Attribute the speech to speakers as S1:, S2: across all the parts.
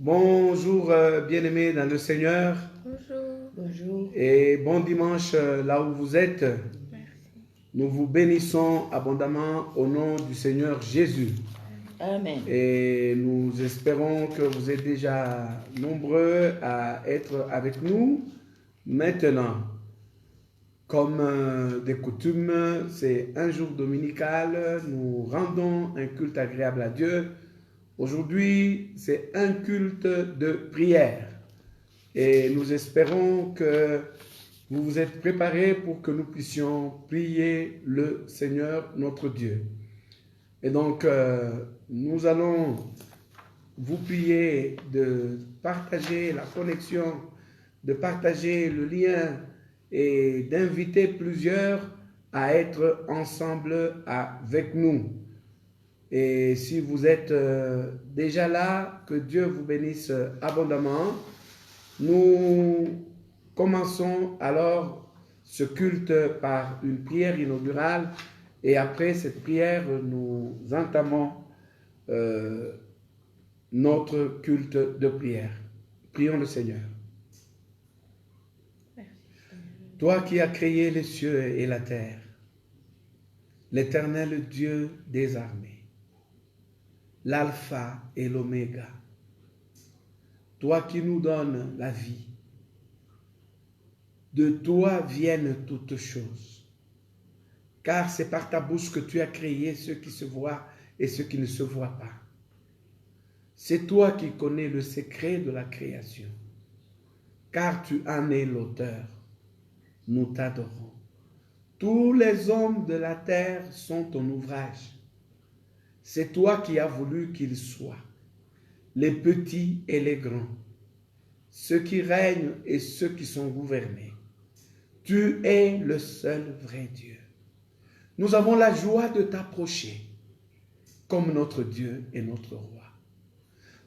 S1: Bonjour bien-aimés dans le Seigneur.
S2: Bonjour.
S3: Bonjour.
S1: Et bon dimanche là où vous êtes.
S2: Merci.
S1: Nous vous bénissons abondamment au nom du Seigneur Jésus.
S3: Amen.
S1: Et nous espérons que vous êtes déjà nombreux à être avec nous maintenant. Comme des coutumes, c'est un jour dominical. Nous rendons un culte agréable à Dieu. Aujourd'hui, c'est un culte de prière. Et nous espérons que vous vous êtes préparés pour que nous puissions prier le Seigneur notre Dieu. Et donc, nous allons vous prier de partager la connexion, de partager le lien et d'inviter plusieurs à être ensemble avec nous. Et si vous êtes déjà là, que Dieu vous bénisse abondamment. Nous commençons alors ce culte par une prière inaugurale et après cette prière, nous entamons notre culte de prière. Prions le Seigneur. Toi qui as créé les cieux et la terre, l'Éternel Dieu des armées, l'Alpha et l'Oméga, toi qui nous donnes la vie, de toi viennent toutes choses. Car c'est par ta bouche que tu as créé ceux qui se voient et ceux qui ne se voient pas. C'est toi qui connais le secret de la création. Car tu en es l'auteur. Nous t'adorons. Tous les hommes de la terre sont ton ouvrage. C'est toi qui as voulu qu'ils soient, les petits et les grands, ceux qui règnent et ceux qui sont gouvernés. Tu es le seul vrai Dieu. Nous avons la joie de t'approcher comme notre Dieu et notre roi.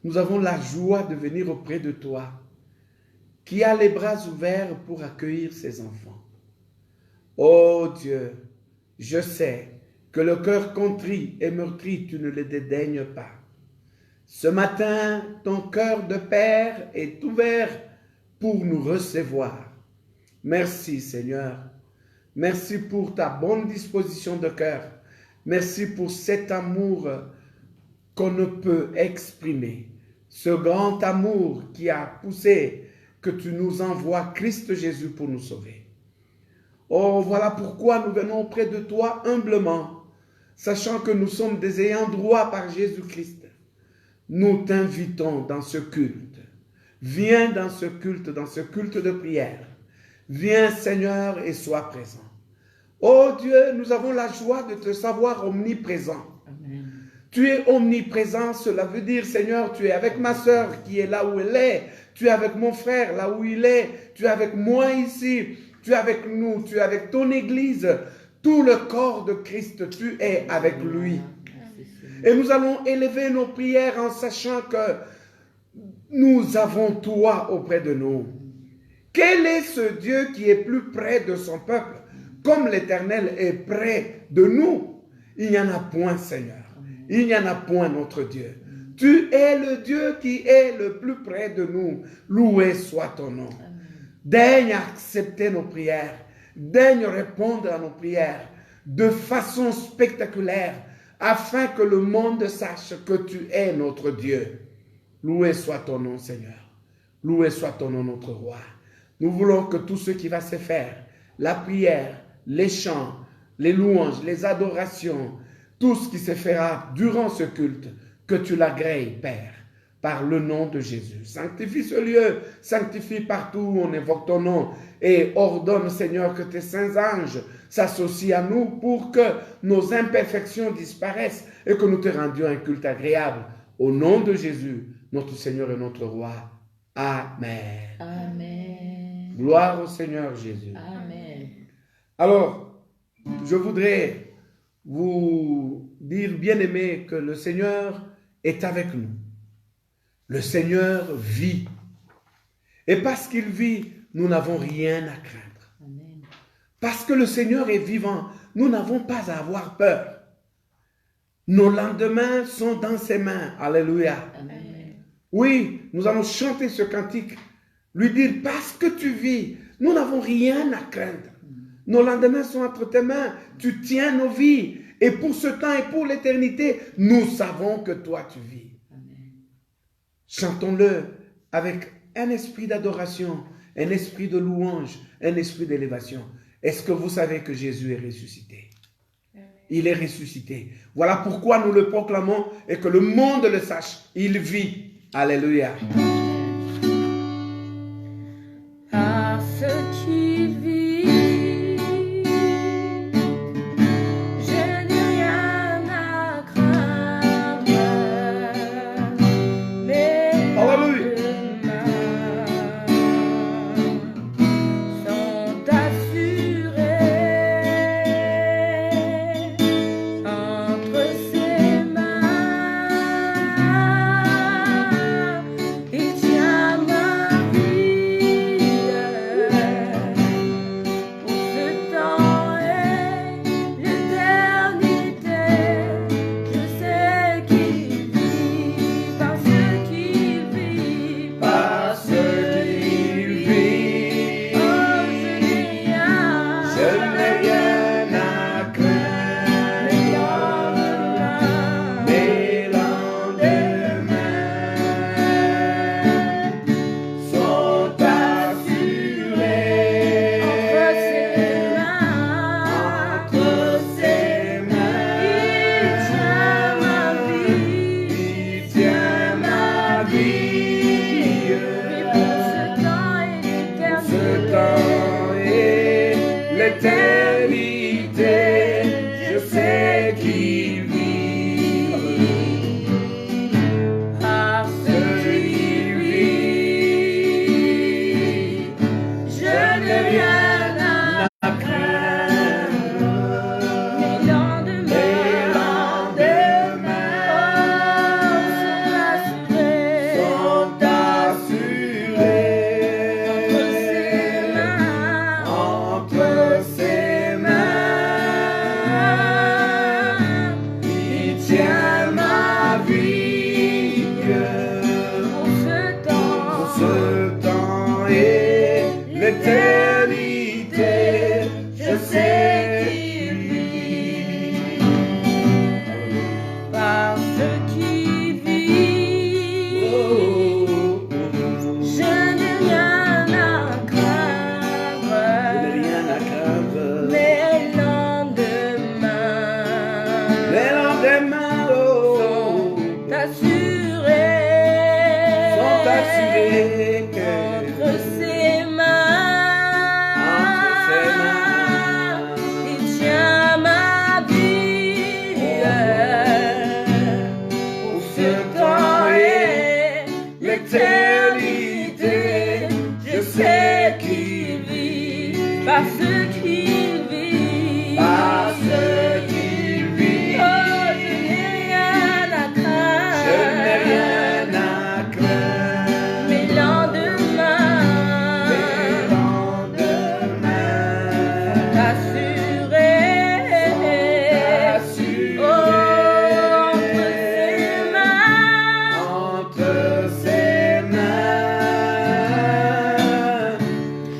S1: Nous avons la joie de venir auprès de toi, qui a les bras ouverts pour accueillir ses enfants. Ô Dieu, je sais que le cœur contrit et meurtri, tu ne le dédaignes pas. Ce matin, ton cœur de Père est ouvert pour nous recevoir. Merci Seigneur. Merci pour ta bonne disposition de cœur. Merci pour cet amour qu'on ne peut exprimer. Ce grand amour qui a poussé que tu nous envoies Christ Jésus pour nous sauver. Oh, voilà pourquoi nous venons auprès de toi humblement, sachant que nous sommes des ayants droit par Jésus-Christ. Nous t'invitons dans ce culte. Viens dans ce culte de prière. Viens Seigneur et sois présent. Oh Dieu, nous avons la joie de te savoir omniprésent.
S3: Amen.
S1: Tu es omniprésent, cela veut dire Seigneur, tu es avec ma sœur qui est là où elle est. Tu es avec mon frère là où il est. Tu es avec moi ici. Tu es avec nous. Tu es avec ton église. Tout le corps de Christ, tu es avec lui. Et nous allons élever nos prières en sachant que nous avons toi auprès de nous. Quel est ce Dieu qui est plus près de son peuple, comme l'Éternel est près de nous? Il n'y en a point, Seigneur. Il n'y en a point, notre Dieu. Tu es le Dieu qui est le plus près de nous. Loué soit ton nom. Daigne accepter nos prières. Daigne répondre à nos prières de façon spectaculaire, afin que le monde sache que tu es notre Dieu. Loué soit ton nom, Seigneur. Loué soit ton nom, notre roi. Nous voulons que tout ce qui va se faire, la prière, les chants, les louanges, les adorations, tout ce qui se fera durant ce culte, que tu l'agrées, Père, par le nom de Jésus. Sanctifie ce lieu, sanctifie partout où on évoque ton nom et ordonne, Seigneur, que tes saints anges s'associent à nous pour que nos imperfections disparaissent et que nous te rendions un culte agréable. Au nom de Jésus, notre Seigneur et notre Roi. Amen.
S3: Amen.
S1: Gloire au Seigneur Jésus.
S3: Amen.
S1: Alors, je voudrais vous dire, bien-aimés, que le Seigneur est avec nous. Le Seigneur vit. Et parce qu'il vit, nous n'avons rien à craindre.
S3: Amen.
S1: Parce que le Seigneur est vivant, nous n'avons pas à avoir peur. Nos lendemains sont dans ses mains. Alléluia.
S3: Amen.
S1: Oui, nous allons chanter ce cantique, lui dire, parce que tu vis, nous n'avons rien à craindre. Nos lendemains sont entre tes mains, tu tiens nos vies. Et pour ce temps et pour l'éternité, nous savons que toi tu vis. Chantons-le avec un esprit d'adoration, un esprit de louange, un esprit d'élévation. Est-ce que vous savez que Jésus est ressuscité? Il est ressuscité. Voilà pourquoi nous le proclamons et que le monde le sache. Il vit. Alléluia.
S3: Parce qu'il vit, je n'ai rien à craindre. Mes lendemains sont assurés entre ses mains. Il tient ma vie pour ce temps et l'éternité. Je sais qu'il vit parce qu'il vit, parce qu'il vit. Oh, je n'ai rien à craindre. Mes lendemains sont assurés entre ses mains. Il tient ma vie pour ce temps et l'éternité. Je sais qu'il vit parce qu'il vit. Je n'ai rien à craindre. Mes lendemains sont assurés entre ses mains. Il tient ma vie pour ce temps et l'éternité. Je sais qu'il vit parce qu'il vit. Je n'ai rien à craindre. Mes lendemains sont assurés entre ses mains. Il tient ma vie pour ce temps et l'éternité. Je sais qu'il vit parce qu'il vit. Oh, je n'ai rien à craindre. Mes lendemains assurés. Oh, entre ses mains.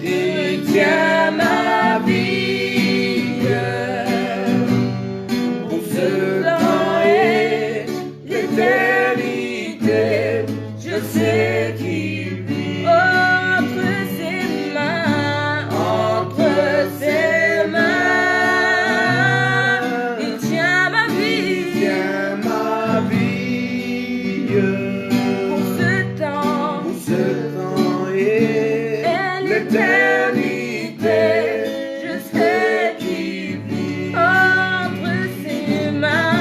S3: Il tient ma vie pour ce temps et l'éternité. Je sais qu'il vit entre ses mains. Il tient ma vie pour ce temps
S1: et
S3: l'éternité. Je sais qu'il vit entre ses mains.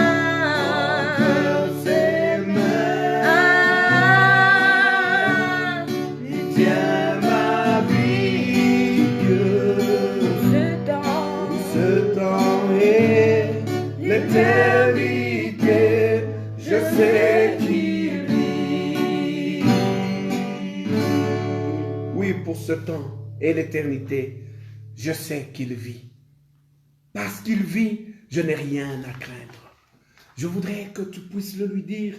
S1: Il tient ma vie
S3: Pour
S1: ce temps et l'éternité. Je sais qu'il vit. Oui, pour ce temps et l'éternité, je sais qu'il vit. Parce qu'il vit, je n'ai rien à craindre. Je voudrais que tu puisses le lui dire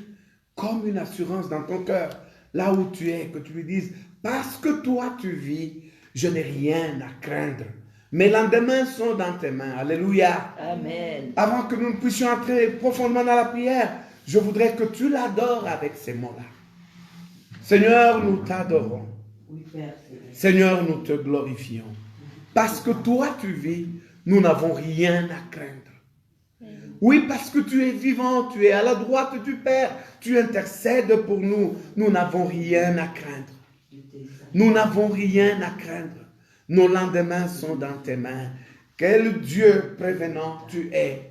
S1: comme une assurance dans ton cœur. là où tu es, que tu lui dises, parce que toi tu vis, je n'ai rien à craindre. Mes lendemains sont dans tes mains. Alléluia.
S2: Amen.
S1: Avant que nous ne puissions entrer profondément dans la prière, je voudrais que tu l'adores avec ces mots-là. Seigneur, nous t'adorons.
S2: Oui, Père.
S1: Seigneur, nous te glorifions. Parce que toi tu vis, nous n'avons rien à craindre. Oui, parce que tu es vivant, tu es à la droite du Père, tu intercèdes pour nous, nous n'avons rien à craindre. Nous n'avons rien à craindre. Nos lendemains sont dans tes mains. Quel Dieu prévenant tu es.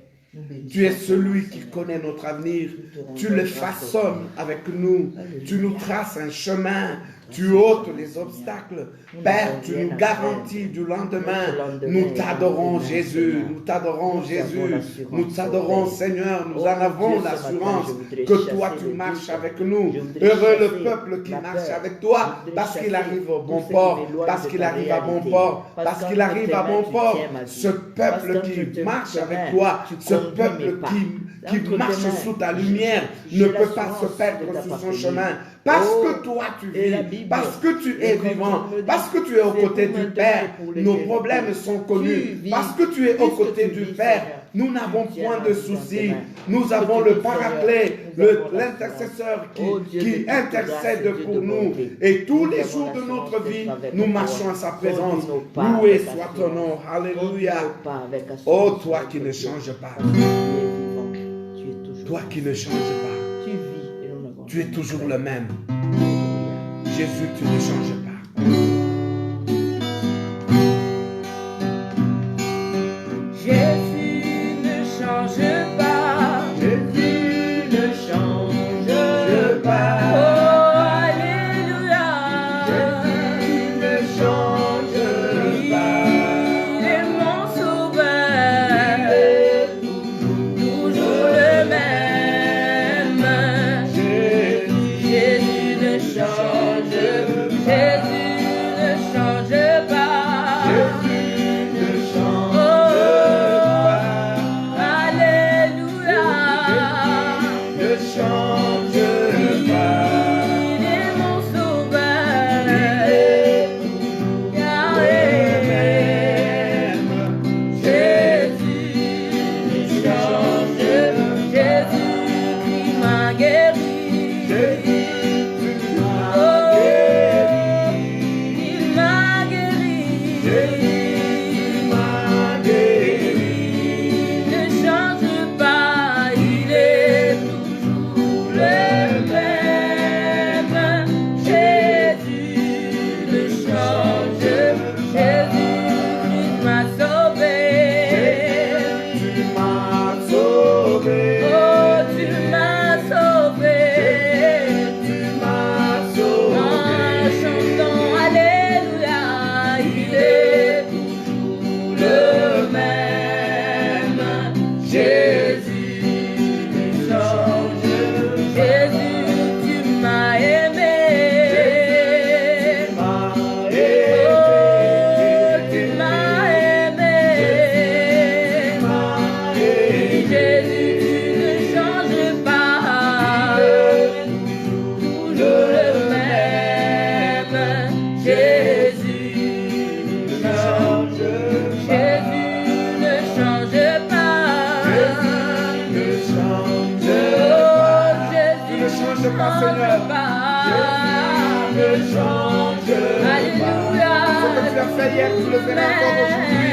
S1: Tu es celui qui connaît notre avenir. Tu le façonnes avec nous. Tu nous traces un chemin. Tu ôtes les obstacles. Père, tu nous garantis du lendemain. Nous t'adorons, Jésus. Nous t'adorons, Jésus. Nous t'adorons, Seigneur. Nous en avons l'assurance que toi, tu marches avec nous. Heureux le peuple qui marche avec toi parce qu'il arrive au bon port. Parce qu'il arrive à bon port. Parce qu'il arrive à bon port. Ce peuple qui marche avec toi, ce peuple qui marche sous ta lumière ne peut pas se perdre sur son chemin. Parce que toi tu vis, parce que tu es vivant, parce que tu es aux côtés du Père, nos problèmes sont connus. Parce que tu es aux côtés du Père, nous n'avons point de soucis. Nous avons le Paraclet, l'intercesseur qui intercède pour nous. Et tous les jours de notre vie, nous marchons à sa présence. Loué soit ton nom. Alléluia. Oh, toi qui ne changes pas. Toi qui ne changes pas. Tu es toujours le même. Jésus, tu ne changes pas.
S3: Jésus ne change pas.
S1: Jésus ne change pas.
S3: Oh, alléluia.
S1: Jésus ne change pas.
S3: Il est mon sauveur.
S1: Il est
S3: Toujours le même. Jésus ne change. Jésus ne change pas.
S1: Jésus ne change pas.
S3: Alléluia.
S1: Ne change pas.
S3: Il est mon sauveur. Jésus change. Jésus-Christ m'a guéri. Il m'a guéri. Il ne change pas. Il est toujours le même. Jésus ne change. Jésus-Christ m'a sauvé. Oh, tu m'as sauvé. En chantant Alléluia, il est toujours le même. Jésus ne change. Jésus, tu m'as aimé. Oh, tu m'as aimé. Jésus, tu ne changes pas. Toujours le même. Jésus ne change. Jésus ne change pas. Oh, Jésus
S1: Ne change pas, Seigneur.
S3: Alléluia.
S1: Ce que tu as fait hier, tu le feras encore aujourd'hui.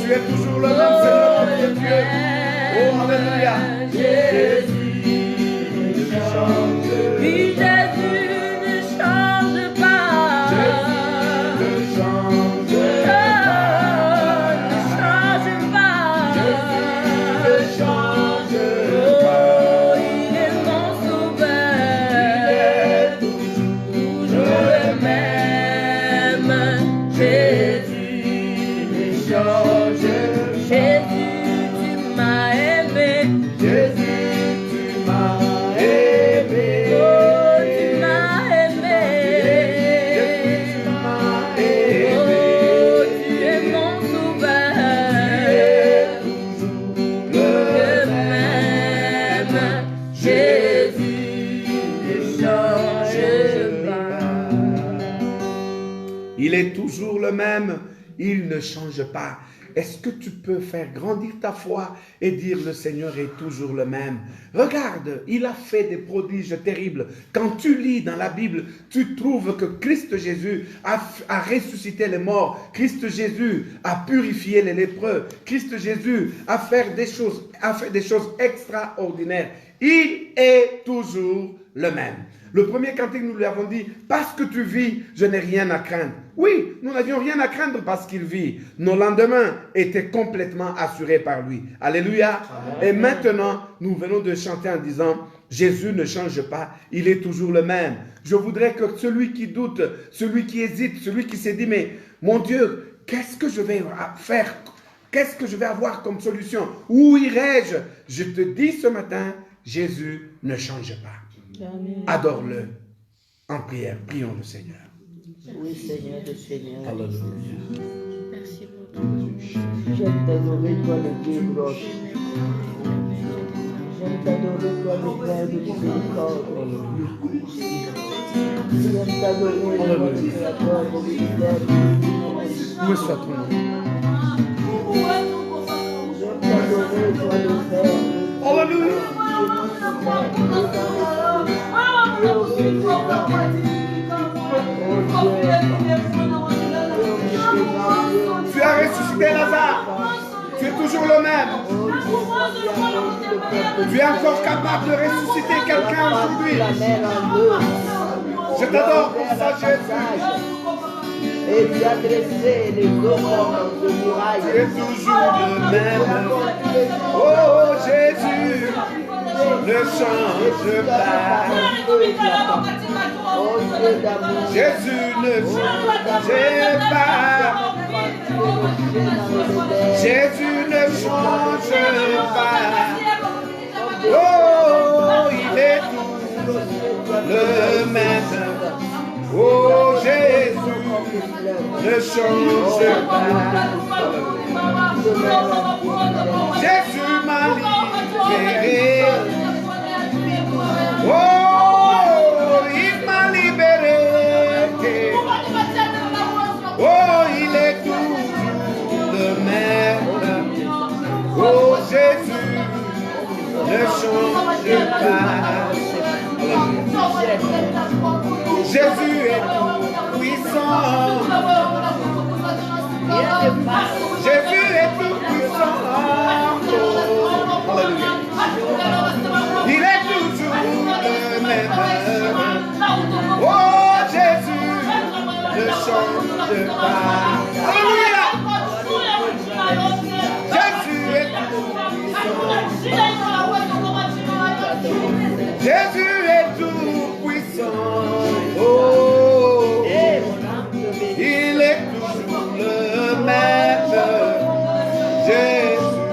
S1: Tu es toujours le même Seigneur, notre Dieu. Oh, alléluia.
S3: Jésus ne change. Oui, Jésus ne change pas. Ne change pas. Oh, il est mon sauveur. Toujours le même. Jésus ne change. Jésus, tu m'as aimé.
S1: Jésus, tu Il est toujours le même. Il ne change pas. Est-ce que tu peux faire grandir ta foi et dire le Seigneur est toujours le même? Regarde, il a fait des prodiges terribles. Quand tu lis dans la Bible, tu trouves que Christ Jésus a ressuscité les morts. Christ Jésus a purifié les lépreux. Christ Jésus a fait des choses extraordinaires. Il est toujours le même. Le premier cantique, nous lui avons dit, parce que tu vis, je n'ai rien à craindre. Oui, nous n'avions rien à craindre parce qu'il vit. Nos lendemains étaient complètement assurés par lui. Alléluia. Amen. Et maintenant, nous venons de chanter en disant, Jésus ne change pas, il est toujours le même. Je voudrais que celui qui doute, celui qui hésite, celui qui s'est dit, mais mon Dieu, qu'est-ce que je vais faire? Qu'est-ce que je vais avoir comme solution? Où irai-je? Je te dis ce matin, Jésus ne change pas.
S3: Amen.
S1: Adore-le en prière. Prions le Seigneur.
S2: Oui, Seigneur, le Seigneur.
S1: Alléluia.
S3: Merci pour tout.
S2: J'aime t'adorer, toi le Dieu roche. J'aime t'adorer, toi le Père de miséricorde. J'aime t'adorer, toi le Créateur de l'univers.
S1: Où soit ton nom?
S2: J'aime t'adorer, toi le Père.
S1: Alléluia. Tu as ressuscité Lazare. Tu es toujours le même. Tu es encore capable de ressusciter quelqu'un aujourd'hui. Je t'adore pour ça, Jésus.
S2: Et lui a dressé les eaux de muraille.
S1: Tu es toujours le même. Oh Jésus, ne change pas. Jésus ne change pas. Jésus ne change pas. Oh, il est toujours le même. Oh Jésus, ne change pas. Jésus m'a libéré. Oh, il m'a libéré. Oh, il est toujours le même. Oh Jésus, ne change pas. Jésus est tout puissant. Jésus est tout puissant. Alléluia. Il est toujours le même. Oh Jésus, ne change pas. Alléluia. Jésus est tout puissant. Jésus est tout puissant. Oh, il est toujours le même. Jésus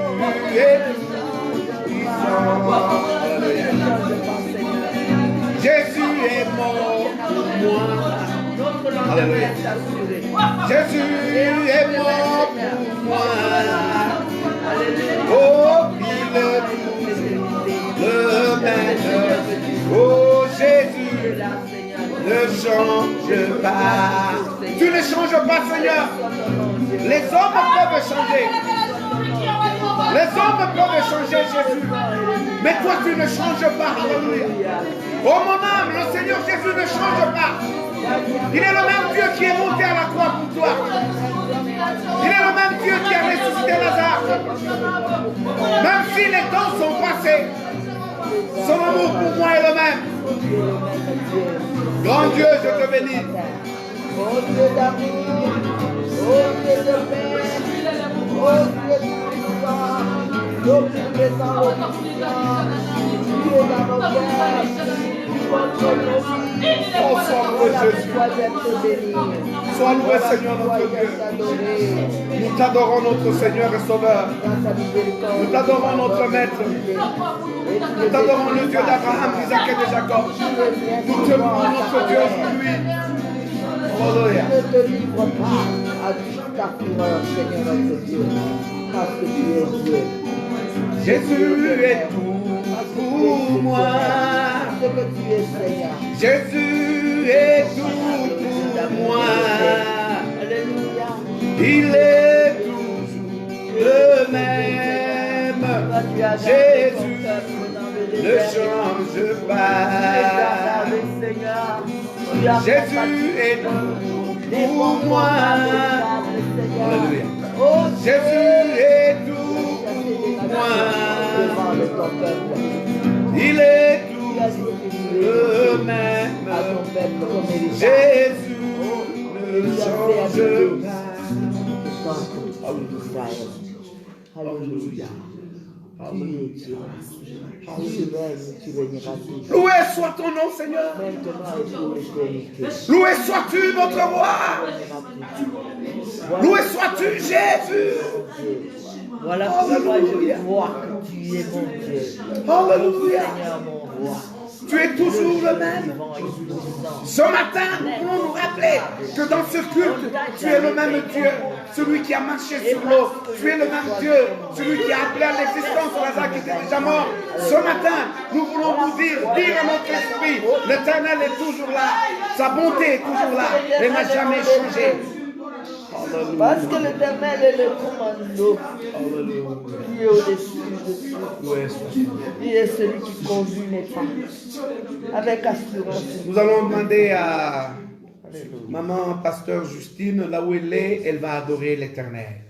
S1: est tout puissant. Jésus est mort pour moi. Alléluia. Jésus est mort pour moi. Oh, il est toujours le même. Oh, Jésus ne change pas. Tu ne changes pas, Seigneur. Les hommes peuvent changer. Les hommes peuvent changer, Jésus. Mais toi, tu ne changes pas. Alléluia. Oh mon âme, le Seigneur Jésus ne change pas. Il est le même Dieu qui est monté à la croix pour toi. Il est le même Dieu qui a ressuscité Lazare. Même si les temps sont passés, son amour pour moi est le même. Grand Dieu, je te bénis.
S2: Oh Dieu d'amour, oh Dieu de paix, oh Dieu puissant, l'omniprésent, l'omniscient, tu es dans nos cœurs, tu contrôles nos vies.
S1: Oh, sois loué, Jésus. Sois loué, Seigneur, notre Dieu. Nous t'adorons, notre Seigneur et Sauveur. Nous t'adorons, notre Maître. Nous t'adorons, le Dieu d'Abraham, d'Isaac et de Jacob. Nous te louons, notre Dieu, aujourd'hui. Alléluia.
S2: Ne te livre pas à toute ta fureur, Seigneur notre Dieu, parce que tu es Dieu.
S1: Jésus est tout pour moi.
S2: Parce que tu es Seigneur.
S1: Jésus est tout pour moi. Il est toujours le même. Jésus ne change pas. Jésus est tout pour moi. Alléluia. Jésus est tout pour moi. Il est toujours le même. Jésus ne change pas. Alléluia. Loué soit ton nom, Seigneur. Loué sois-tu, notre roi. Loué sois-tu, Jésus.
S2: Voilà pourquoi je vois que tu es mon Dieu.
S1: Alléluia.
S2: Seigneur, mon roi.
S1: Tu es toujours le même. Ce matin, nous pouvons nous rappeler que dans ce culte, tu es le même Dieu, celui qui a marché sur l'eau. Tu es le même Dieu, celui qui a appelé à l'existence Lazare qui était déjà mort. Ce matin, nous voulons vous dire à notre esprit, l'Éternel est toujours là. Sa bonté est toujours là. Elle n'a jamais changé.
S2: Parce que l'Éternel est le commando. Il est au-dessus de tout. Il est celui qui conduit mes pas. Avec assurance.
S1: Nous allons demander à maman, pasteur Justine, là où elle est, elle va adorer l'Éternel.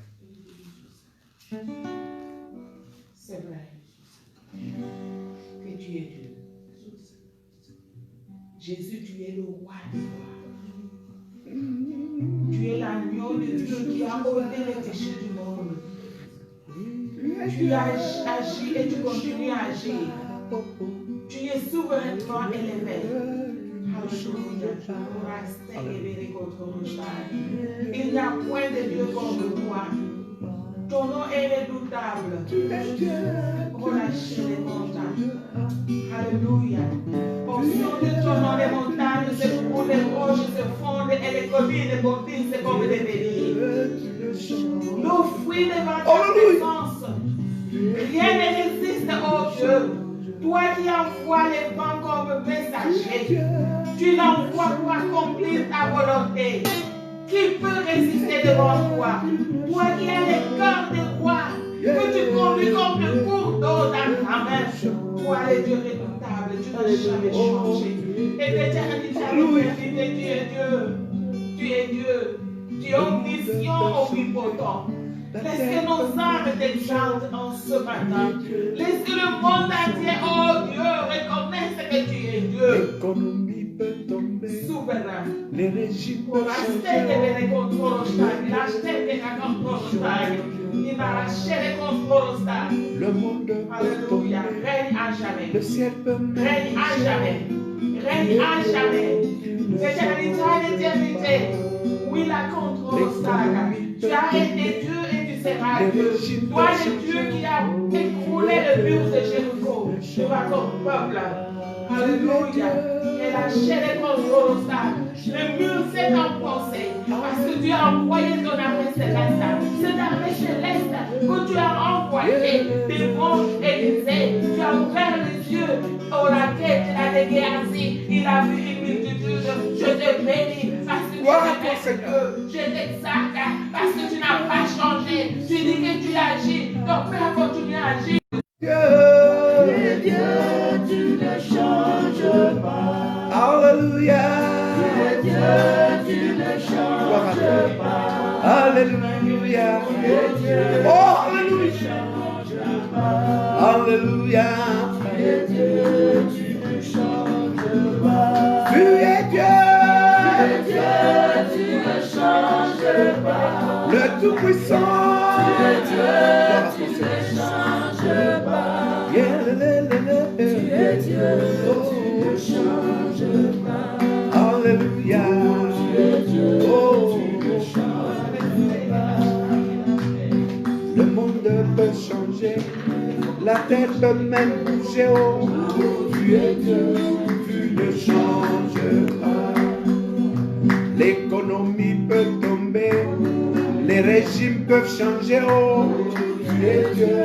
S4: C'est vrai que tu es Dieu. Jésus, tu es le roi du roi. Tu es l'agneau de Dieu qui a ôté les péchés du monde. Tu as agi et tu continues à agir. Tu es souverainement élevé. Il n'y a point de Dieu comme toi. Ton nom est redoutable. Relâchez les montagnes. Alléluia. Au son de ton nom, les montagnes se coulent, les roches se fondent et les collines et bottines se comme des béliers. Nous fuis devant ta présence. Rien ne résiste, oh Dieu. Toi qui envoies les vents comme messagers, tu l'envoies pour accomplir ta volonté. Qui peut résister devant toi? Toi qui as les cœurs des rois, que tu conduis comme le cours d'eau dans ta main. Toi, le Dieu redoutable, tu n'as jamais changé. Et l'éternité, tu es Dieu. Tu es Dieu. Tu es omniscient, omnipotent. Laisse que nos âmes t'exaltent en ce matin. Laisse que le monde entier, oh Dieu, reconnaisse que tu es Dieu.
S1: L'économie peut tomber.
S4: Souverain.
S1: Les régimes peuvent changer. Le monde peut
S4: Alléluia.
S1: tomber.
S4: Règne à jamais.
S1: Le ciel peut
S4: Règne à jamais. Règne à jamais. D'éternité à l'éternité. Oui, la contrôle saga. Tu as été Dieu et tu seras Dieu. Toi, le Dieu qui a écroulé le mur de Jéricho. Tu vas ton peuple. Alléluia. Et la chair est contrôle saga. Le mur s'est enfoncé parce que tu as envoyé ton armée céleste. Cette armée céleste que tu as envoyé devant Élisée. Tu as ouvert les yeux au laquelle tu as dégagé. Il a vu une multitude. Je te bénis parce que tu es Dieu. Je t'exalte parce que tu n'as pas changé. Tu dis que tu agis. Ton Père continue à agir.
S1: Dieu,
S2: Dieu, tu ne changes pas.
S1: Alléluia.
S2: Dieu, tu ne changes pas.
S1: Alléluia. Oh, Alléluia. Alléluia.
S2: Dieu, tu ne changes pas.
S1: Tu es Dieu.
S2: Dieu, tu ne changes pas.
S1: Le Tout-Puissant.
S2: Dieu, tu ne changes pas. Tu es Dieu, tu ne changes pas.
S1: Alléluia.
S2: Tu es Dieu,
S1: Oh.
S2: tu ne changes pas.
S1: Le monde peut changer, la terre peut même bouger. Oh, tu es Dieu, tu ne changes pas. L'économie peut tomber, les régimes peuvent changer. Oh, tu es Dieu,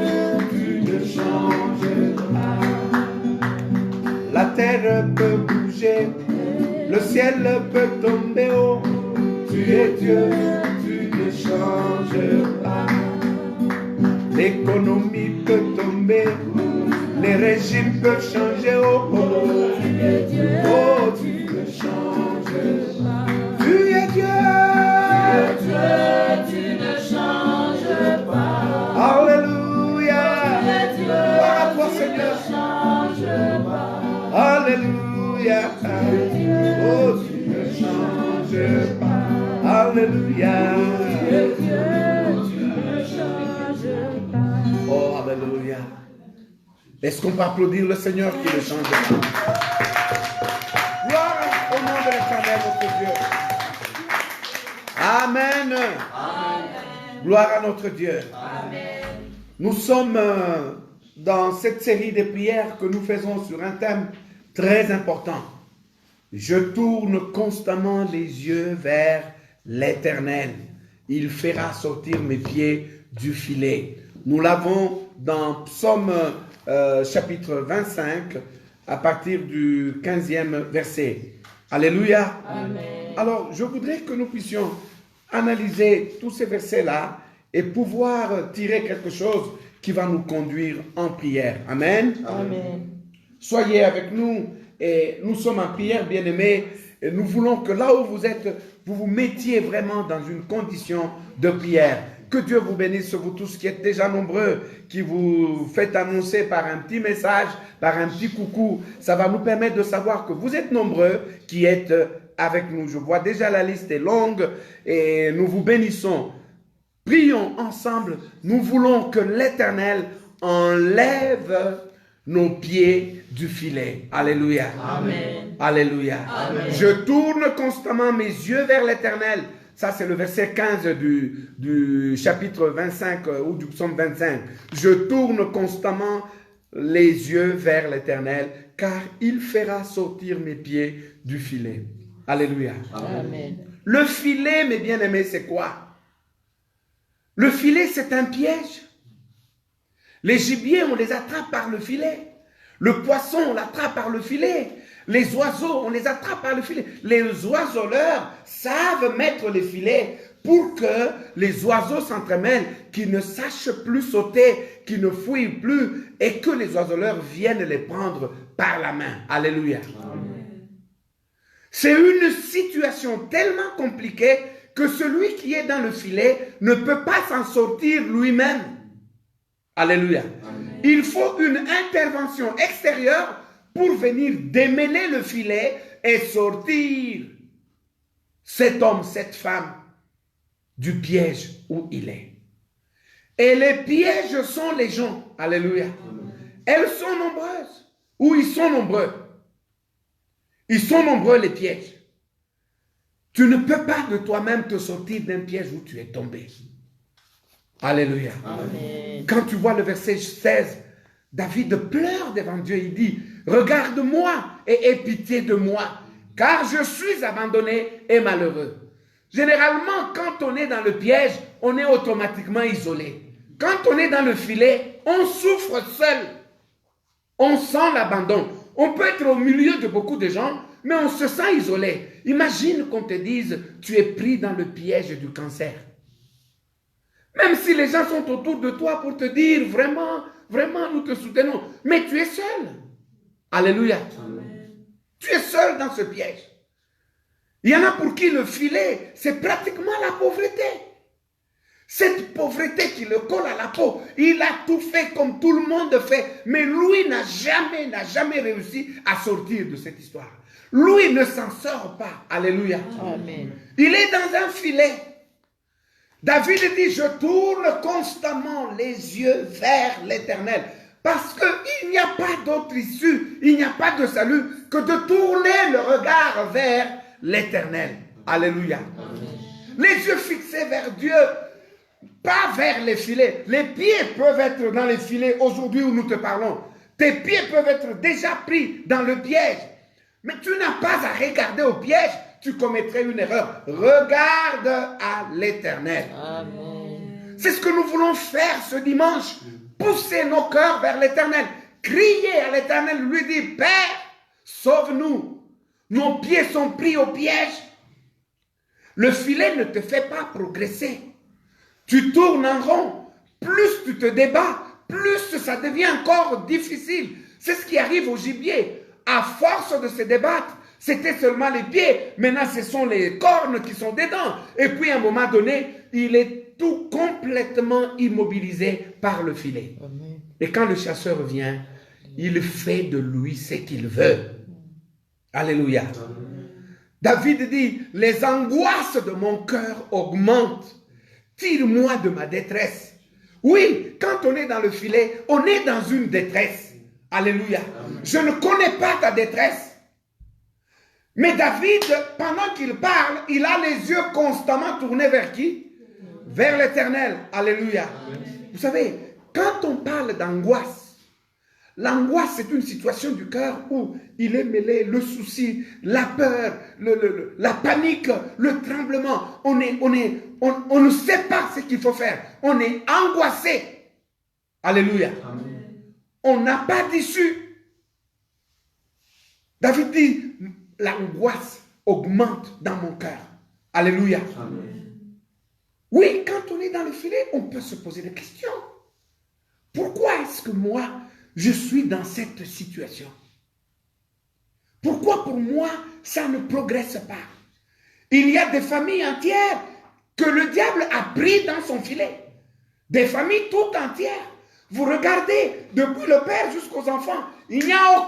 S1: tu ne changes pas. La terre peut bouger, le ciel peut tomber. Oh, tu es Dieu, tu ne changes pas. change pas. L'économie peut tomber, les régimes peuvent changer. Oh, oh, oh, tu ne changes pas. Tu es Dieu.
S3: Tu ne changes pas.
S1: Alléluia. Gloire à toi, Seigneur. Alléluia. Oh, tu ne changes pas. Alléluia. Oh, alléluia. Est-ce qu'on peut applaudir le Seigneur qui ne change pas? Gloire au nom de l'Éternel, notre Dieu. Amen. Gloire à notre Dieu.
S3: Amen.
S1: Nous sommes dans cette série de prières que nous faisons sur un thème très important. Je tourne constamment les yeux vers l'Éternel. Il fera sortir mes pieds du filet. Nous l'avons dans Psaume chapitre 25 à partir du 15e verset. Alléluia.
S3: Amen.
S1: Alors, je voudrais que nous puissions analyser tous ces versets-là et pouvoir tirer quelque chose qui va nous conduire en prière. Amen.
S3: Amen.
S1: Soyez avec nous et nous sommes en prière, bien-aimés. Et nous voulons que là où vous êtes, vous vous mettiez vraiment dans une condition de prière. Que Dieu vous bénisse, vous tous qui êtes déjà nombreux, qui vous faites annoncer par un petit message, par un petit coucou. Ça va nous permettre de savoir que vous êtes nombreux qui êtes avec nous. Je vois déjà la liste est longue et nous vous bénissons. Prions ensemble. Nous voulons que l'Éternel enlève nos pieds du filet. Alléluia.
S3: Amen.
S1: Alléluia.
S3: Amen.
S1: Je tourne constamment mes yeux vers l'Éternel. Ça, c'est le verset 15 du chapitre 25 ou du psaume 25. Je tourne constamment les yeux vers l'Éternel, car il fera sortir mes pieds du filet. Alléluia.
S3: Amen.
S1: Le filet, mes bien-aimés, c'est quoi? Le filet, c'est un piège. Les gibiers, on les attrape par le filet. Le poisson, on l'attrape par le filet. Les oiseaux, on les attrape par le filet. Les oiseleurs savent mettre les filets pour que les oiseaux s'entremêlent, qu'ils ne sachent plus sauter, qu'ils ne fouillent plus et que les oiseleurs viennent les prendre par la main. Alléluia. Amen. C'est une situation tellement compliquée que celui qui est dans le filet ne peut pas s'en sortir lui-même. Alléluia. Amen. Il faut une intervention extérieure pour venir démêler le filet et sortir cet homme, cette femme du piège où il est. Et les pièges sont les gens. Alléluia. Amen. Elles sont nombreuses. Ou ils sont nombreux. Ils sont nombreux les pièges. Tu ne peux pas de toi-même te sortir d'un piège où tu es tombé. Alléluia. Amen. Quand tu vois le verset 16, David pleure devant Dieu. Il dit, regarde-moi et aie pitié de moi, car je suis abandonné et malheureux. Généralement, quand on est dans le piège, on est automatiquement isolé. Quand on est dans le filet, on souffre seul. On sent l'abandon. On peut être au milieu de beaucoup de gens, mais on se sent isolé. Imagine qu'on te dise, tu es pris dans le piège du cancer. Même si les gens sont autour de toi pour te dire, vraiment, vraiment, nous te soutenons. Mais tu es seul. Alléluia. Amen. Tu es seul dans ce piège. Il y en a pour qui le filet, c'est pratiquement la pauvreté. Cette pauvreté qui le colle à la peau. Il a tout fait comme tout le monde fait. Mais lui n'a jamais réussi à sortir de cette histoire. Lui ne s'en sort pas. Alléluia. Amen. Il est dans un filet. David dit, je tourne constamment les yeux vers l'Éternel. Parce qu'il n'y a pas d'autre issue, il n'y a pas de salut que de tourner le regard vers l'Éternel. Alléluia. Amen. Les yeux fixés vers Dieu, pas vers les filets. Les pieds peuvent être dans les filets aujourd'hui où nous te parlons. Tes pieds peuvent être déjà pris dans le piège. Mais tu n'as pas à regarder au piège, tu commettrais une erreur. Regarde à l'Éternel. Amen. C'est ce que nous voulons faire ce dimanche. Pousser nos cœurs vers l'Éternel. Crier à l'Éternel, lui dire, Père, sauve-nous. Nos pieds sont pris au piège. Le filet ne te fait pas progresser. Tu tournes en rond. Plus tu te débats, plus ça devient encore difficile. C'est ce qui arrive au gibier. À force de se débattre, c'était seulement les pieds. Maintenant, ce sont les cornes qui sont dedans. Et puis, à un moment donné, il est tout complètement immobilisé par le filet.
S2: Amen.
S1: Et quand le chasseur vient, il fait de lui ce qu'il veut. Alléluia. David dit, les angoisses de mon cœur augmentent. Tire-moi de ma détresse. Oui, quand on est dans le filet, on est dans une détresse. Alléluia. Je ne connais pas ta détresse. Mais David, pendant qu'il parle, il a les yeux constamment tournés vers qui? Vers l'Éternel. Alléluia. Vous savez, quand on parle d'angoisse, l'angoisse, c'est une situation du cœur où il est mêlé le souci, la peur, la panique, le tremblement. On ne sait pas ce qu'il faut faire. On est angoissé. Alléluia. Amen. On n'a pas d'issue. David dit, l'angoisse augmente dans mon cœur. Alléluia. Amen. Oui, quand on est dans le filet, on peut se poser des questions. Pourquoi est-ce que moi, je suis dans cette situation? Pourquoi pour moi, ça ne progresse pas? Il y a des familles entières que le diable a pris dans son filet. Des familles tout entières. Vous regardez, depuis le père jusqu'aux enfants, il n'y a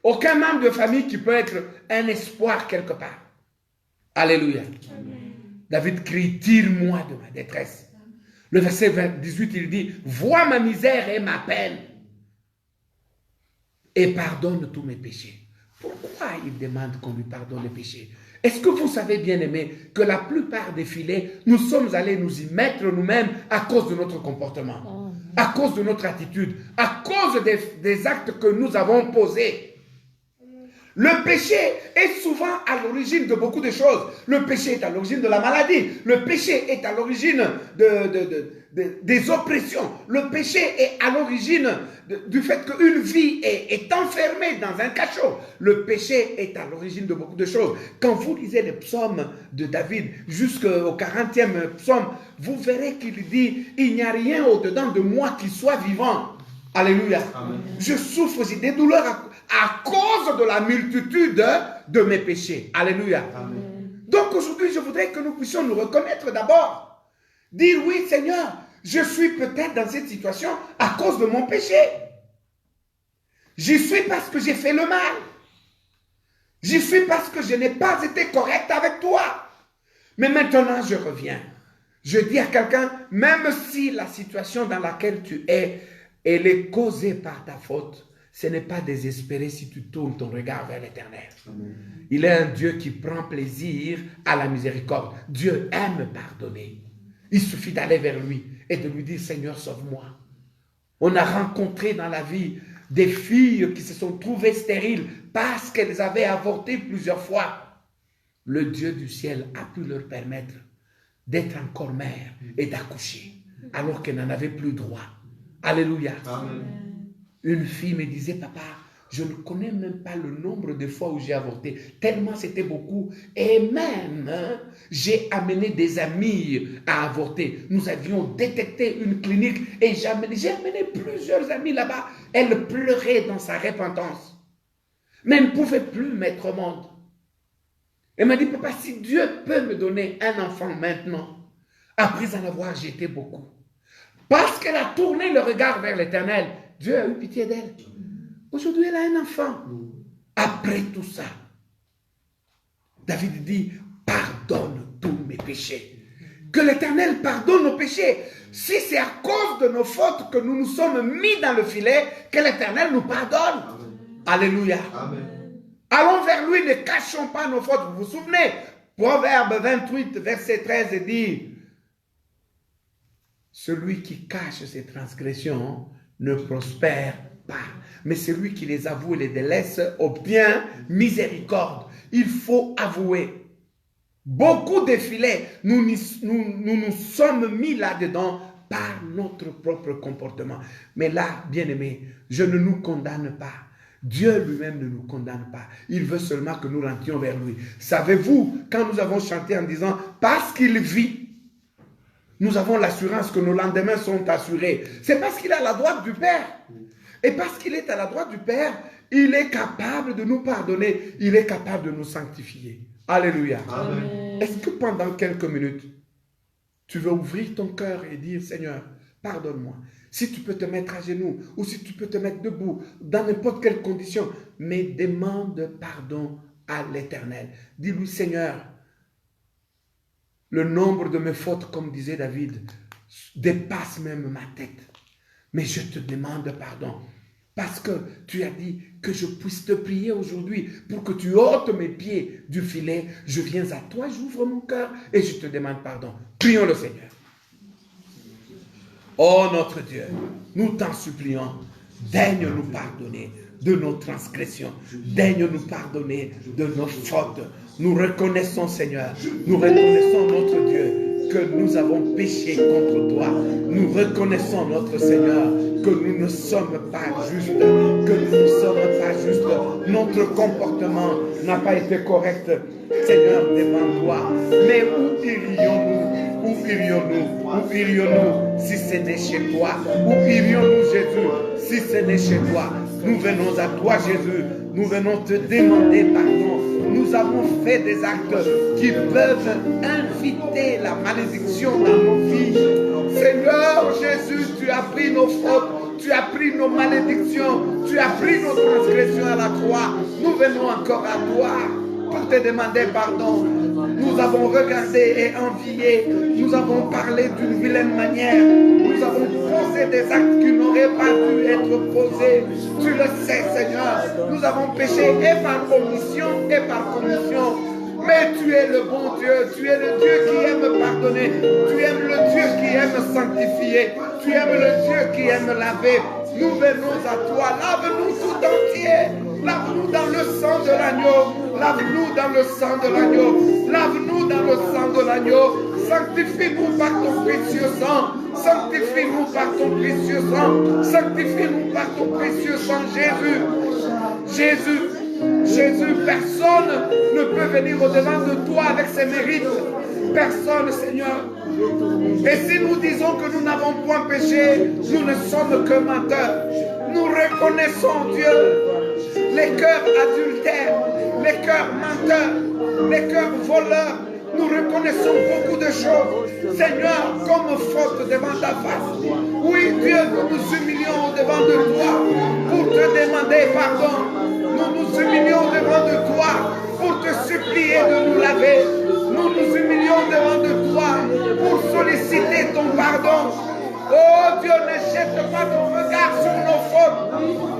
S1: aucun membre de famille qui peut être un espoir quelque part. Alléluia. Amen. David crie, tire-moi de ma détresse. Le verset 18, il dit, vois ma misère et ma peine et pardonne tous mes péchés. Pourquoi il demande qu'on lui pardonne les péchés? Est-ce que vous savez, bien aimé, que la plupart des filets, nous sommes allés nous y mettre nous-mêmes à cause de notre comportement, à cause de notre attitude, à cause des actes que nous avons posés. Le péché est souvent à l'origine de beaucoup de choses. Le péché est à l'origine de la maladie. Le péché est à l'origine des oppressions. Le péché est à l'origine du fait qu'une vie est enfermée dans un cachot. Le péché est à l'origine de beaucoup de choses. Quand vous lisez les psaumes de David jusqu'au 40e psaume, vous verrez qu'il dit, il n'y a rien au-dedans de moi qui soit vivant. Alléluia. Amen. Je souffre aussi des douleurs à cause de la multitude de mes péchés. Alléluia. Amen. Donc aujourd'hui, je voudrais que nous puissions nous reconnaître d'abord. Dire oui, Seigneur, je suis peut-être dans cette situation à cause de mon péché. J'y suis parce que j'ai fait le mal. J'y suis parce que je n'ai pas été correct avec toi. Mais maintenant, je reviens. Je dis à quelqu'un, même si la situation dans laquelle tu es, elle est causée par ta faute, ce n'est pas désespéré si tu tournes ton regard vers l'Éternel. Il est un Dieu qui prend plaisir à la miséricorde. Dieu aime pardonner. Il suffit d'aller vers lui et de lui dire, Seigneur, sauve-moi. On a rencontré dans la vie des filles qui se sont trouvées stériles parce qu'elles avaient avorté plusieurs fois. Le Dieu du ciel a pu leur permettre d'être encore mère et d'accoucher alors qu'elles n'en avaient plus droit. Alléluia. Amen. Une fille me disait, papa, je ne connais même pas le nombre de fois où j'ai avorté, tellement c'était beaucoup. Et même, j'ai amené des amis à avorter. Nous avions détecté une clinique et j'ai amené plusieurs amis là-bas. Elle pleurait dans sa repentance. Mais elle ne pouvait plus mettre au monde. Elle m'a dit, papa, si Dieu peut me donner un enfant maintenant, après en avoir jeté beaucoup, parce qu'elle a tourné le regard vers l'Éternel, Dieu a eu pitié d'elle. Aujourd'hui, elle a un enfant. Après tout ça, David dit, pardonne tous mes péchés. Que l'Éternel pardonne nos péchés. Si c'est à cause de nos fautes que nous nous sommes mis dans le filet, que l'Éternel nous pardonne. Amen. Alléluia. Amen. Allons vers lui, ne cachons pas nos fautes. Vous vous souvenez, Proverbe 28, verset 13 dit, celui qui cache ses transgressions ne prospère pas. Mais celui qui les avoue et les délaisse obtient miséricorde. Il faut avouer. Beaucoup de filets, nous nous sommes mis là-dedans par notre propre comportement. Mais là, bien-aimés, je ne nous condamne pas. Dieu lui-même ne nous condamne pas. Il veut seulement que nous rentrions vers lui. Savez-vous, quand nous avons chanté en disant « Parce qu'il vit », nous avons l'assurance que nos lendemains sont assurés. C'est parce qu'il est à la droite du Père. Et parce qu'il est à la droite du Père, il est capable de nous pardonner. Il est capable de nous sanctifier. Alléluia.
S3: Amen.
S1: Est-ce que pendant quelques minutes, tu veux ouvrir ton cœur et dire, Seigneur, pardonne-moi. Si tu peux te mettre à genoux ou si tu peux te mettre debout, dans n'importe quelle condition, mais demande pardon à l'Éternel. Dis-lui, Seigneur, le nombre de mes fautes, comme disait David, dépasse même ma tête. Mais je te demande pardon. Parce que tu as dit que je puisse te prier aujourd'hui pour que tu ôtes mes pieds du filet. Je viens à toi, j'ouvre mon cœur et je te demande pardon. Prions le Seigneur. Oh notre Dieu, nous t'en supplions, daigne nous pardonner de nos transgressions, daigne nous pardonner de nos fautes. Nous reconnaissons, Seigneur, nous reconnaissons, notre Dieu, que nous avons péché contre toi. Nous reconnaissons, notre Seigneur, que nous ne sommes pas justes, que nous ne sommes pas justes. Notre comportement n'a pas été correct, Seigneur, devant toi. Mais où irions-nous? Où irions-nous? Où irions-nous si ce n'est chez toi? Où irions-nous, Jésus, si ce n'est chez toi? Nous venons à toi, Jésus. Nous venons te demander pardon. Nous avons fait des actes qui peuvent inviter la malédiction dans nos vies. Seigneur Jésus, tu as pris nos fautes, tu as pris nos malédictions, tu as pris nos transgressions à la croix. Nous venons encore à toi pour te demander pardon. Nous avons regardé et envié, nous avons parlé d'une vilaine manière, nous avons posé des actes qui n'auraient pas dû être posés. Tu le sais, Seigneur, nous avons péché et par omission et par commission. Mais tu es le bon Dieu, tu es le Dieu qui aime pardonner, tu aimes le Dieu qui aime sanctifier, tu aimes le Dieu qui aime laver. Nous venons à toi, lave-nous tout entier, lave-nous dans le sang de l'agneau, lave-nous dans le sang de l'agneau, lave-nous dans le sang de l'agneau, sanctifie-nous par ton précieux sang, sanctifie-nous par ton précieux sang, sanctifie-nous par ton précieux sang, Jésus. Jésus, Jésus, personne ne peut venir au-devant de toi avec ses mérites. Personne, Seigneur. Et si nous disons que nous n'avons point péché, nous ne sommes que menteurs. Nous reconnaissons, Dieu, les cœurs adultères, les cœurs menteurs, les cœurs voleurs. Nous reconnaissons beaucoup de choses, Seigneur, comme faute devant ta face. Oui, Dieu, nous nous humilions devant de toi pour te demander pardon. Nous nous humilions devant de toi pour te supplier de nous laver. Nous nous humilions devant de toi pour solliciter ton pardon. Oh Dieu, ne jette pas ton regard sur nos fautes,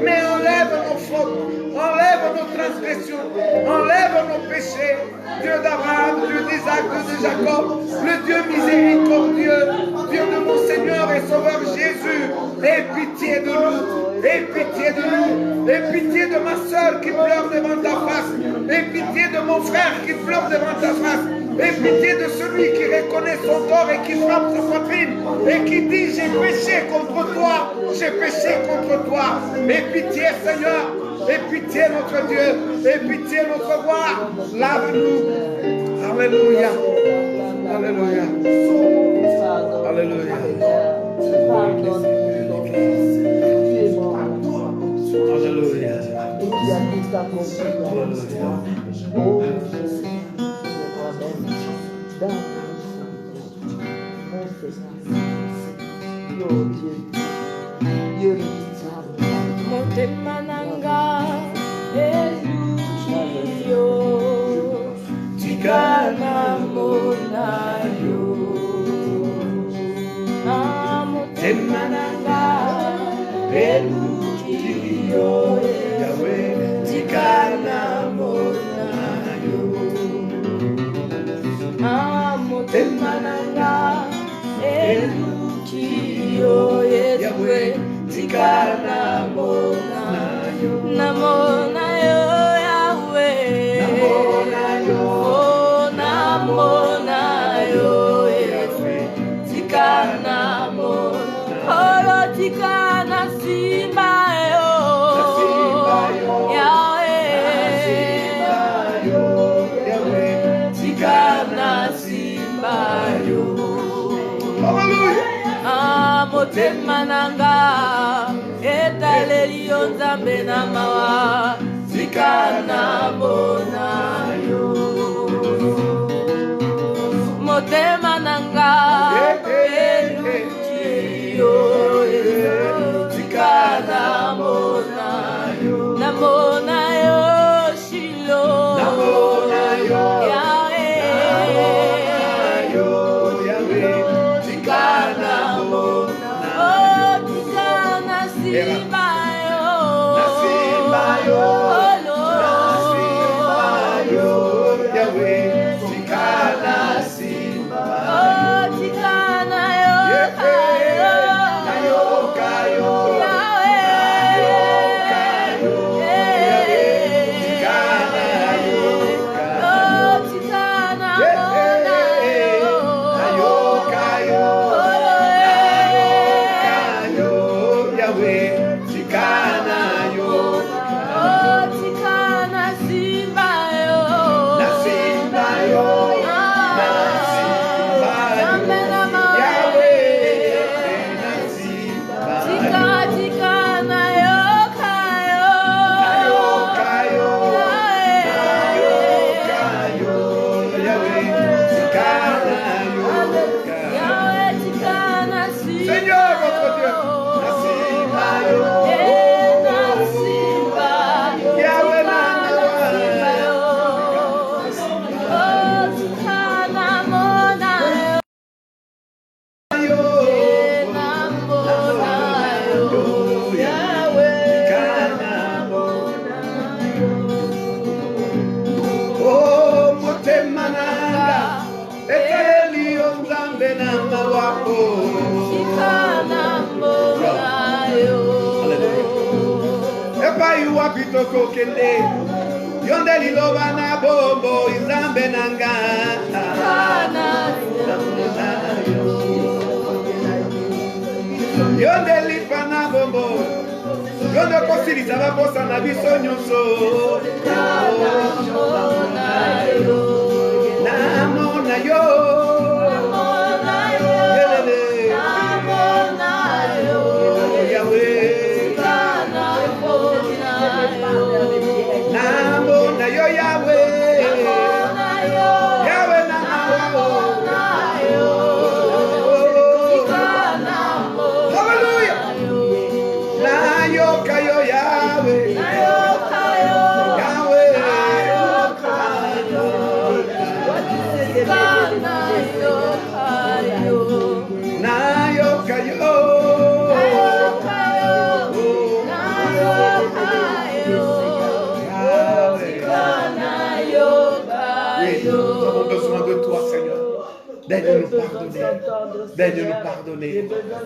S1: mais enlève nos fautes, enlève nos transgressions, enlève nos péchés. Dieu d'Abraham, Dieu d'Isaac, Dieu de Jacob, le Dieu miséricordieux, Dieu de mon Seigneur et Sauveur Jésus, aie pitié de nous, aie pitié de nous, aie pitié de ma soeur qui pleure devant ta face, aie pitié de mon frère qui pleure devant ta face. Aie pitié de celui qui reconnaît son corps et qui frappe sa poitrine et qui dit j'ai péché contre toi, j'ai péché contre toi. Aie pitié Seigneur, aie pitié notre Dieu, aie pitié notre roi. Lave-nous. Alléluia. Alléluia. Alléluia.
S3: Motemananga Elukiyo Tikana Monayo Motemananga Elukiyo Yahweh Tikana Monayo Motemananga Elukiyo Yahweh Tikana Monayo Namonayo Yahweh Oh Namonayo Yahweh Tikana Monayo Oh Tikana Simayo motema nanga etaleli yo nzambe na mawa tika na mona yo motema nanga eluki yo tika na mona yo shilo
S1: Pitoko kende yonde liloba na bombo izambe nanga yonde lipa na bombo yonde kosiliza baposa na biso nyonso namona yo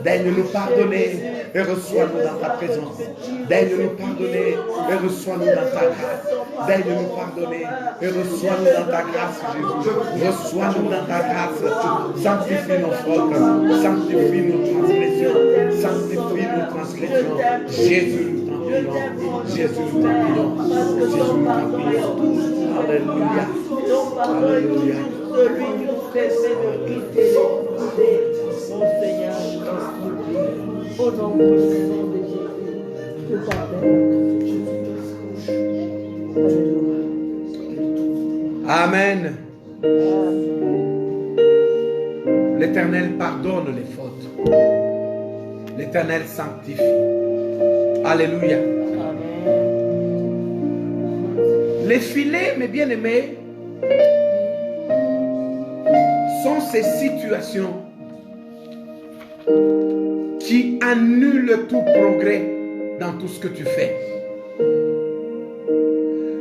S1: Daigne-nous pardonner et reçois-nous dans ta présence. Daigne-nous pardonner et reçois-nous dans ta grâce. Daigne-nous pardonner et reçois-nous dans ta grâce, Jésus. Reçois-nous dans ta grâce. Sanctifie nos fautes, sanctifie nos transgressions, sanctifie nos transgressions. Jésus, nous t'en prions. Jésus, nous t'en prions. Jésus, nous t'en prions. Alléluia. Alléluia.
S2: Celui qui nous permet de quitter les idées, mon Seigneur, au nom puissant de Jésus, je t'appelle.
S1: Amen. L'Éternel pardonne les fautes. L'Éternel sanctifie. Alléluia. Les filets, mes bien-aimés, sont ces situations qui annulent tout progrès dans tout ce que tu fais.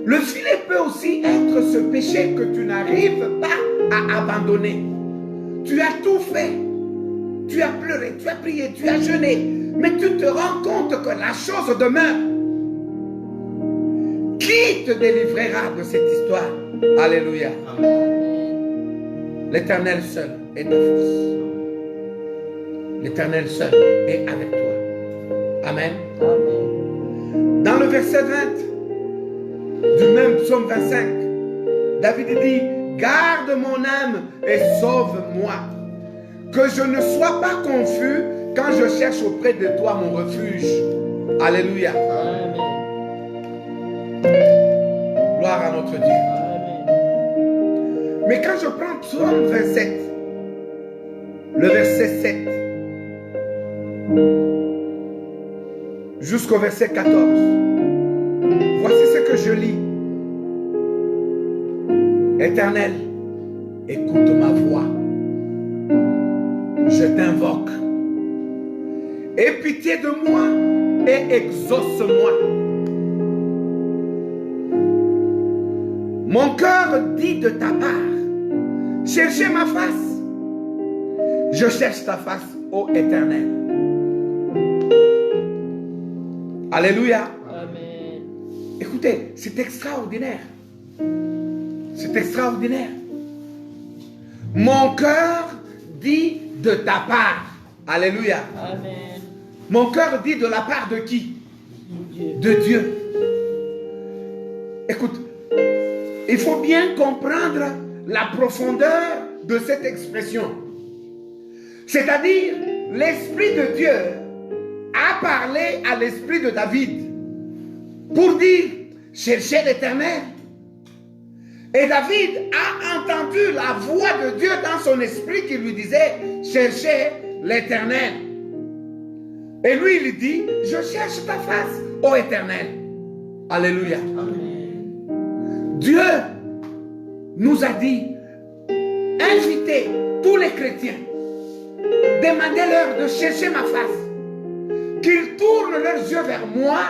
S1: Le filet peut aussi être ce péché que tu n'arrives pas à abandonner. Tu as tout fait. Tu as pleuré, tu as prié, tu as jeûné, mais tu te rends compte que la chose demeure. Qui te délivrera de cette histoire? Alléluia. L'Éternel seul est ta force. L'Éternel seul est avec toi. Amen. Dans le verset 20 du même psaume 25, David dit: garde mon âme et sauve-moi, que je ne sois pas confus quand je cherche auprès de toi mon refuge. Alléluia.
S3: Amen.
S1: Gloire à notre Dieu.
S3: Amen.
S1: Mais quand je prends Psaume 27, le verset 7, jusqu'au verset 14, voici ce que je lis. Éternel, écoute ma voix. Je t'invoque. Aie pitié de moi et exauce-moi. Mon cœur dit de ta part, cherchez ma face. Je cherche ta face, ô Éternel. Alléluia.
S3: Amen.
S1: Écoutez, c'est extraordinaire. C'est extraordinaire. Mon cœur dit de ta part. Alléluia.
S3: Amen.
S1: Mon cœur dit de la part de qui?
S3: Dieu.
S1: De Dieu. Écoute, il faut bien comprendre la profondeur de cette expression. C'est-à-dire, l'Esprit de Dieu a parlé à l'Esprit de David pour dire, cherchez l'Éternel. Et David a entendu la voix de Dieu dans son esprit qui lui disait, cherchez l'Éternel. Et lui, il dit, je cherche ta face, ô Éternel. Alléluia.
S3: Amen.
S1: Dieu nous a dit, invitez tous les chrétiens, demandez-leur de chercher ma face, qu'ils tournent leurs yeux vers moi,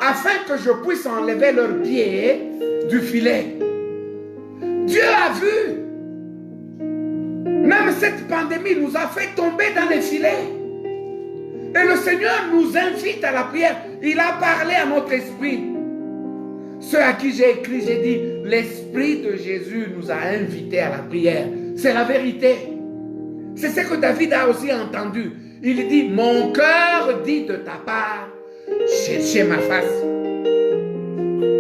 S1: afin que je puisse enlever leurs pieds du filet. Dieu a vu. Même cette pandémie nous a fait tomber dans les filets. Et le Seigneur nous invite à la prière. Il a parlé à notre esprit. Ceux à qui j'ai écrit, j'ai dit, l'Esprit de Jésus nous a invités à la prière. C'est la vérité. C'est ce que David a aussi entendu. Il dit, mon cœur dit de ta part, cherchez ma face.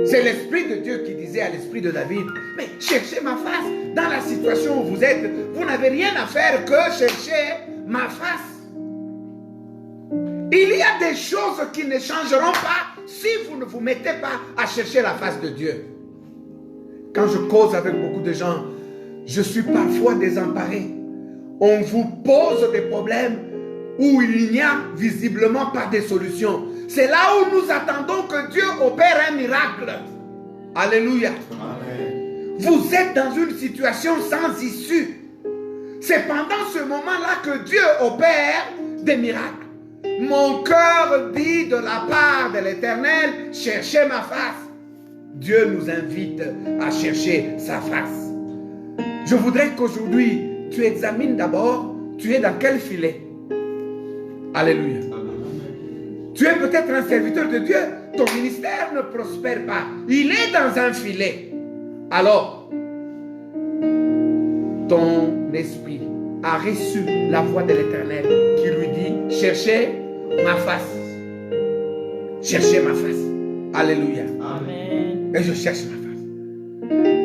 S1: C'est l'Esprit de Dieu qui disait à l'Esprit de David, mais cherchez ma face. Dans la situation où vous êtes, vous n'avez rien à faire que chercher ma face. Il y a des choses qui ne changeront pas si vous ne vous mettez pas à chercher la face de Dieu. Quand je cause avec beaucoup de gens, je suis parfois désemparé. On vous pose des problèmes où il n'y a visiblement pas de solution. C'est là où nous attendons que Dieu opère un miracle. Alléluia. Amen. Vous êtes dans une situation sans issue. C'est pendant ce moment-là que Dieu opère des miracles. Mon cœur dit de la part de l'Éternel, cherchez ma face. Dieu nous invite à chercher sa face. Je voudrais qu'aujourd'hui, tu examines d'abord, tu es dans quel filet? Alléluia. Tu es peut-être un serviteur de Dieu, ton ministère ne prospère pas. Il est dans un filet. Alors, ton esprit a reçu la voix de l'Éternel qui lui dit, cherchez ma face. Cherchez ma face. Alléluia.
S3: Amen.
S1: Et je cherche ma face.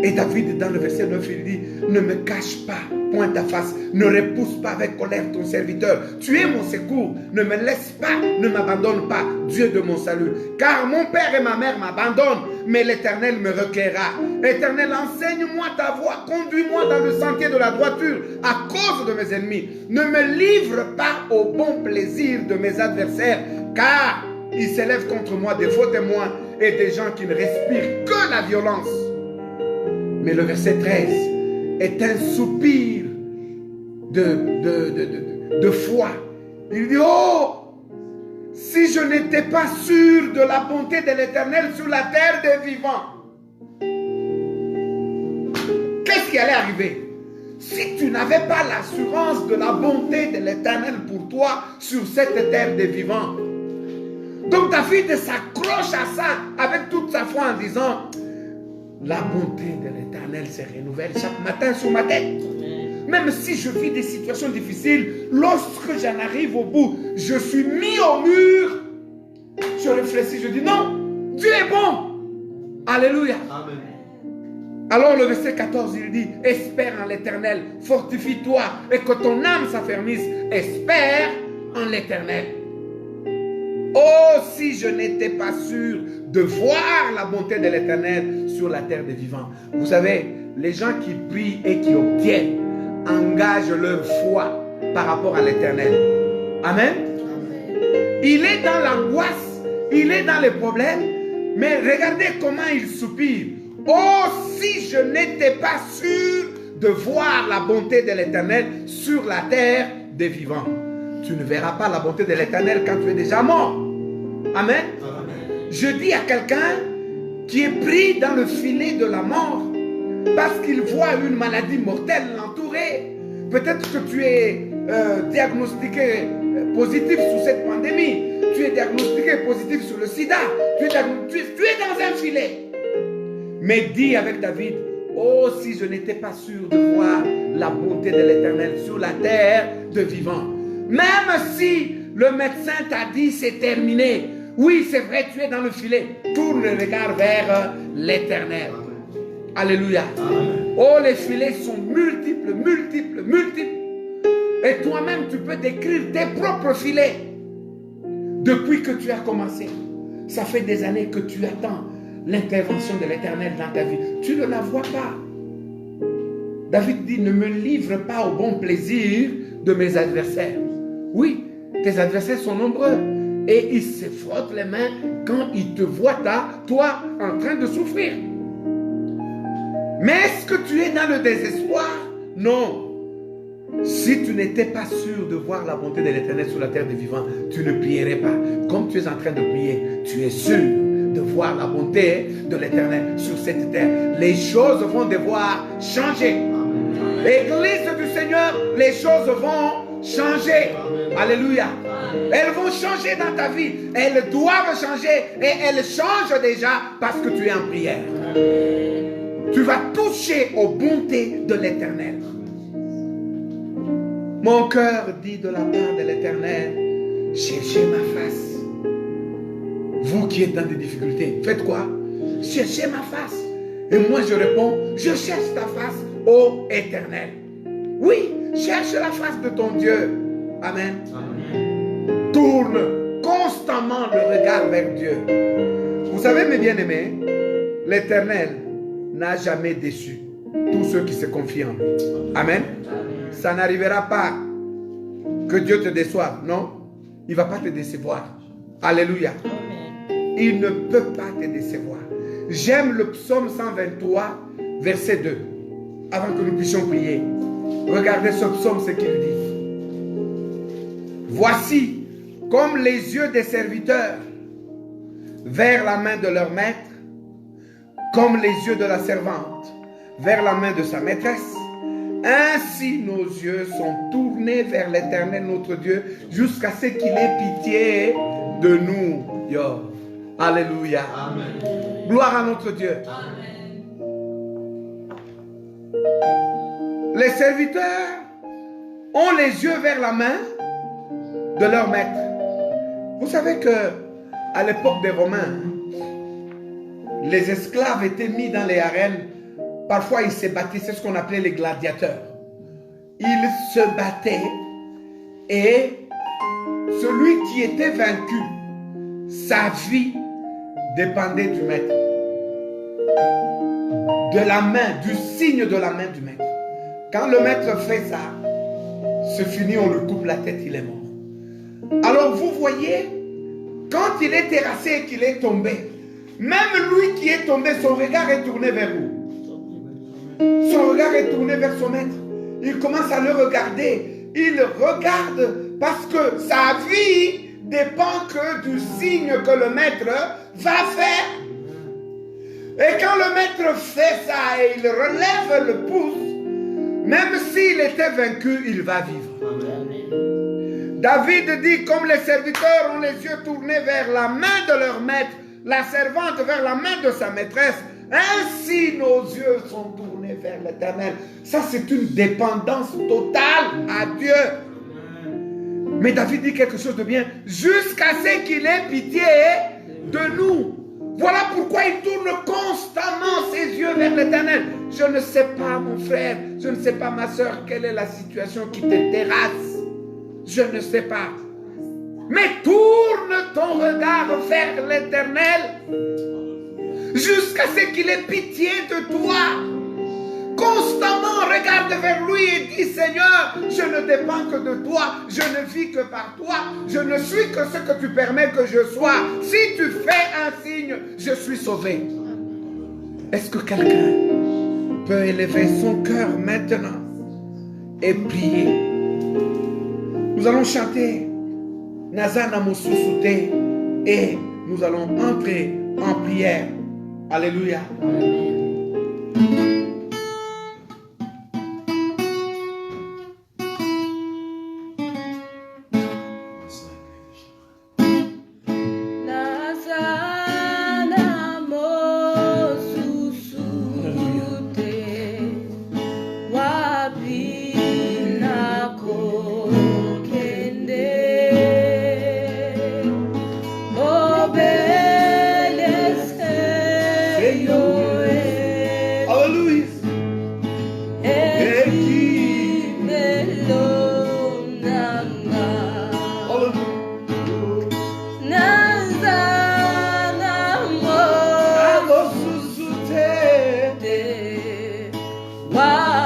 S1: Et David, dans le verset 9, il dit, ne me cache pas, point ta face, ne repousse pas avec colère ton serviteur. Tu es mon secours, ne me laisse pas, ne m'abandonne pas, Dieu de mon salut. Car mon père et ma mère m'abandonnent, mais l'Éternel me recueillera. Éternel, enseigne-moi ta voie, conduis-moi dans le sentier de la droiture, à cause de mes ennemis. Ne me livre pas au bon plaisir de mes adversaires, car ils s'élèvent contre moi des faux témoins et des gens qui ne respirent que la violence. Mais le verset 13 est un soupir de foi. Il dit, oh, si je n'étais pas sûr de la bonté de l'Éternel sur la terre des vivants, qu'est-ce qui allait arriver? Si tu n'avais pas l'assurance de la bonté de l'Éternel pour toi sur cette terre des vivants. Donc David s'accroche à ça avec toute sa foi en disant, la bonté de l'Éternel se renouvelle chaque matin sur ma tête. Même si je vis des situations difficiles, lorsque j'en arrive au bout, je suis mis au mur. Je réfléchis, je dis non, Dieu est bon. Alléluia. Amen. Alors le verset 14, il dit, espère en l'Éternel, fortifie-toi et que ton âme s'affermisse. Espère en l'Éternel. Oh, si je n'étais pas sûr de voir la bonté de l'Éternel sur la terre des vivants. Vous savez, les gens qui prient et qui obtiennent engagent leur foi par rapport à l'Éternel. Amen. Il est dans l'angoisse, il est dans les problèmes, mais regardez comment il soupire. Oh, si je n'étais pas sûr de voir la bonté de l'Éternel sur la terre des vivants. Tu ne verras pas la bonté de l'Éternel quand tu es déjà mort. Amen. Je dis à quelqu'un qui est pris dans le filet de la mort parce qu'il voit une maladie mortelle l'entourer. Peut-être que tu es diagnostiqué positif sous cette pandémie. Tu es diagnostiqué positif sur le sida. Tu es dans un filet. Mais dis avec David, oh, si je n'étais pas sûr de voir la bonté de l'Éternel sur la terre de vivants. Même si le médecin t'a dit c'est terminé. Oui, c'est vrai, tu es dans le filet. Tourne le regard vers l'Éternel. Alléluia. Oh, les filets sont multiples, multiples, multiples. Et toi-même, tu peux décrire tes propres filets. Depuis que tu as commencé, ça fait des années que tu attends l'intervention de l'Éternel dans ta vie. Tu ne la vois pas. David dit, ne me livre pas au bon plaisir de mes adversaires. Oui, tes adversaires sont nombreux. Et ils se frottent les mains quand ils te voient, toi, en train de souffrir. Mais est-ce que tu es dans le désespoir? Non. Si tu n'étais pas sûr de voir la bonté de l'Éternel sur la terre des vivants, tu ne prierais pas. Comme tu es en train de prier, tu es sûr de voir la bonté de l'Éternel sur cette terre. Les choses vont devoir changer. L'Église du Seigneur, les choses vont changer. Alléluia. Elles vont changer dans ta vie. Elles doivent changer. Et elles changent déjà parce que tu es en prière. Tu vas toucher aux bontés de l'Éternel. Mon cœur dit de la part de l'Éternel, cherchez ma face. Vous qui êtes dans des difficultés, faites quoi? Cherchez ma face. Et moi je réponds, je cherche ta face, ô Éternel. Oui, cherche la face de ton Dieu. Amen. Amen. Tourne constamment le regard vers Dieu. Vous savez, mes bien-aimés, l'Éternel n'a jamais déçu tous ceux qui se confient en lui. Amen. Ça n'arrivera pas que Dieu te déçoive. Non, il ne va pas te décevoir. Alléluia. Il ne peut pas te décevoir. J'aime le psaume 123, verset 2. Avant que nous puissions prier. Regardez ce psaume, ce qu'il dit. Voici, comme les yeux des serviteurs vers la main de leur maître, comme les yeux de la servante vers la main de sa maîtresse, ainsi nos yeux sont tournés vers l'Éternel notre Dieu jusqu'à ce qu'il ait pitié de nous. Yo. Alléluia. Amen. Gloire à notre Dieu. Amen. Les serviteurs ont les yeux vers la main de leur maître. Vous savez que à l'époque des Romains, les esclaves étaient mis dans les arènes. Parfois, ils se battaient, c'est ce qu'on appelait les gladiateurs. Ils se battaient et celui qui était vaincu, sa vie dépendait du maître. De la main, du signe de la main du maître. Quand le maître fait ça, c'est fini, on lui coupe la tête, il est mort. Alors vous voyez, quand il est terrassé et qu'il est tombé, même lui qui est tombé, son regard est tourné vers où? Son regard est tourné vers son maître. Il commence à le regarder. Il regarde parce que sa vie dépend que du signe que le maître va faire. Et quand le maître fait ça et il relève le pouce, même s'il était vaincu, il va vivre. David dit, comme les serviteurs ont les yeux tournés vers la main de leur maître, la servante vers la main de sa maîtresse, ainsi nos yeux sont tournés vers l'Éternel. Ça, c'est une dépendance totale à Dieu. Mais David dit quelque chose de bien. Jusqu'à ce qu'il ait pitié de nous. Voilà pourquoi il tourne constamment ses yeux vers l'Éternel. Je ne sais pas, mon frère, je ne sais pas, ma soeur, quelle est la situation qui te terrasse. Je ne sais pas. Mais tourne ton regard vers l'Éternel jusqu'à ce qu'il ait pitié de toi. Constamment regarde vers lui et dis: Seigneur, je ne dépends que de toi, je ne vis que par toi, je ne suis que ce que tu permets que je sois. Si tu fais un signe, je suis sauvé. Est-ce que quelqu'un peut élever son cœur maintenant et prier? Nous allons chanter Nazana Mosusute et nous allons entrer en prière. Alléluia.
S2: Bye.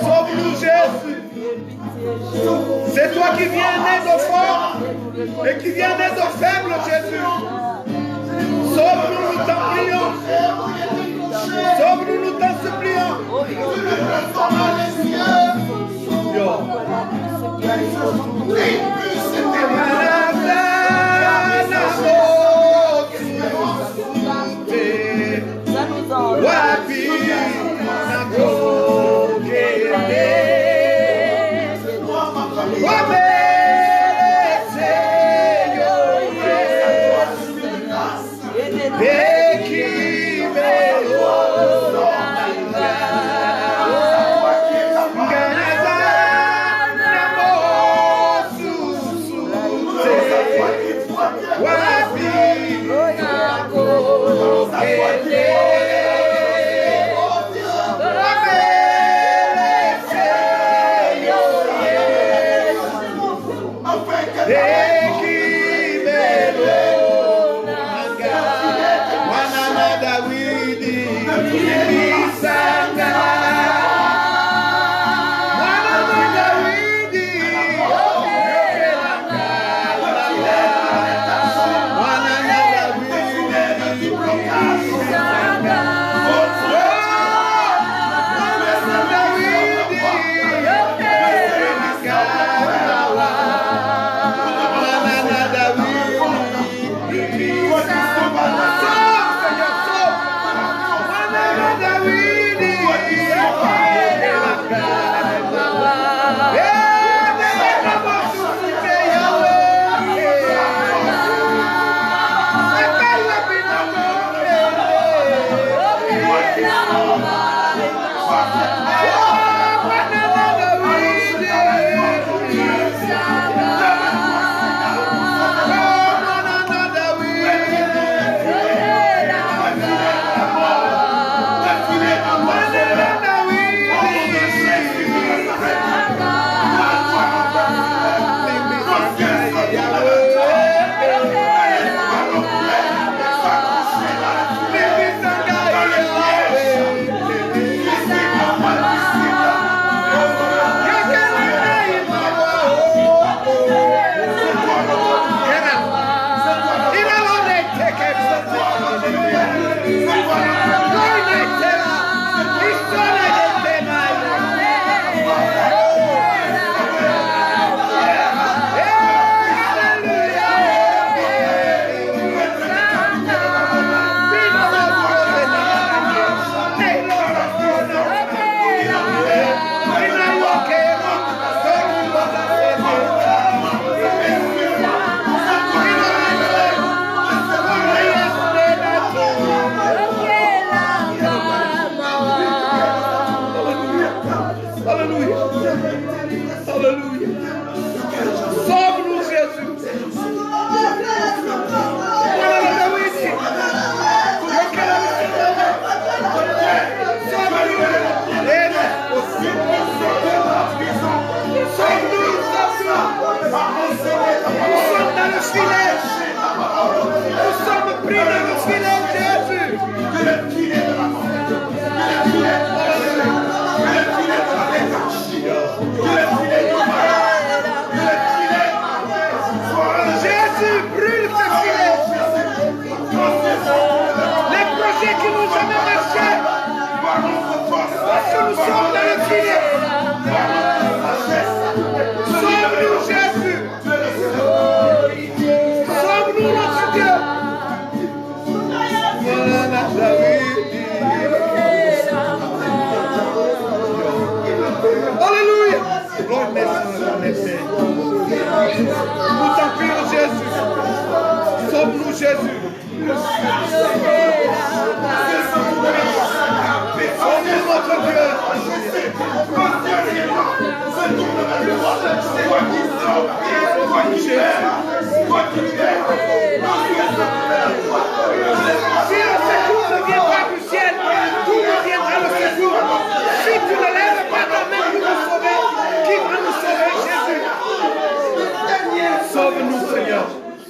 S1: Sauve-nous, Jésus. C'est toi qui viens en aide aux forts et qui viens en aide aux faibles, Jésus. Sauve-nous, nous t'en prions. Sauve-nous, nous t'en supplions.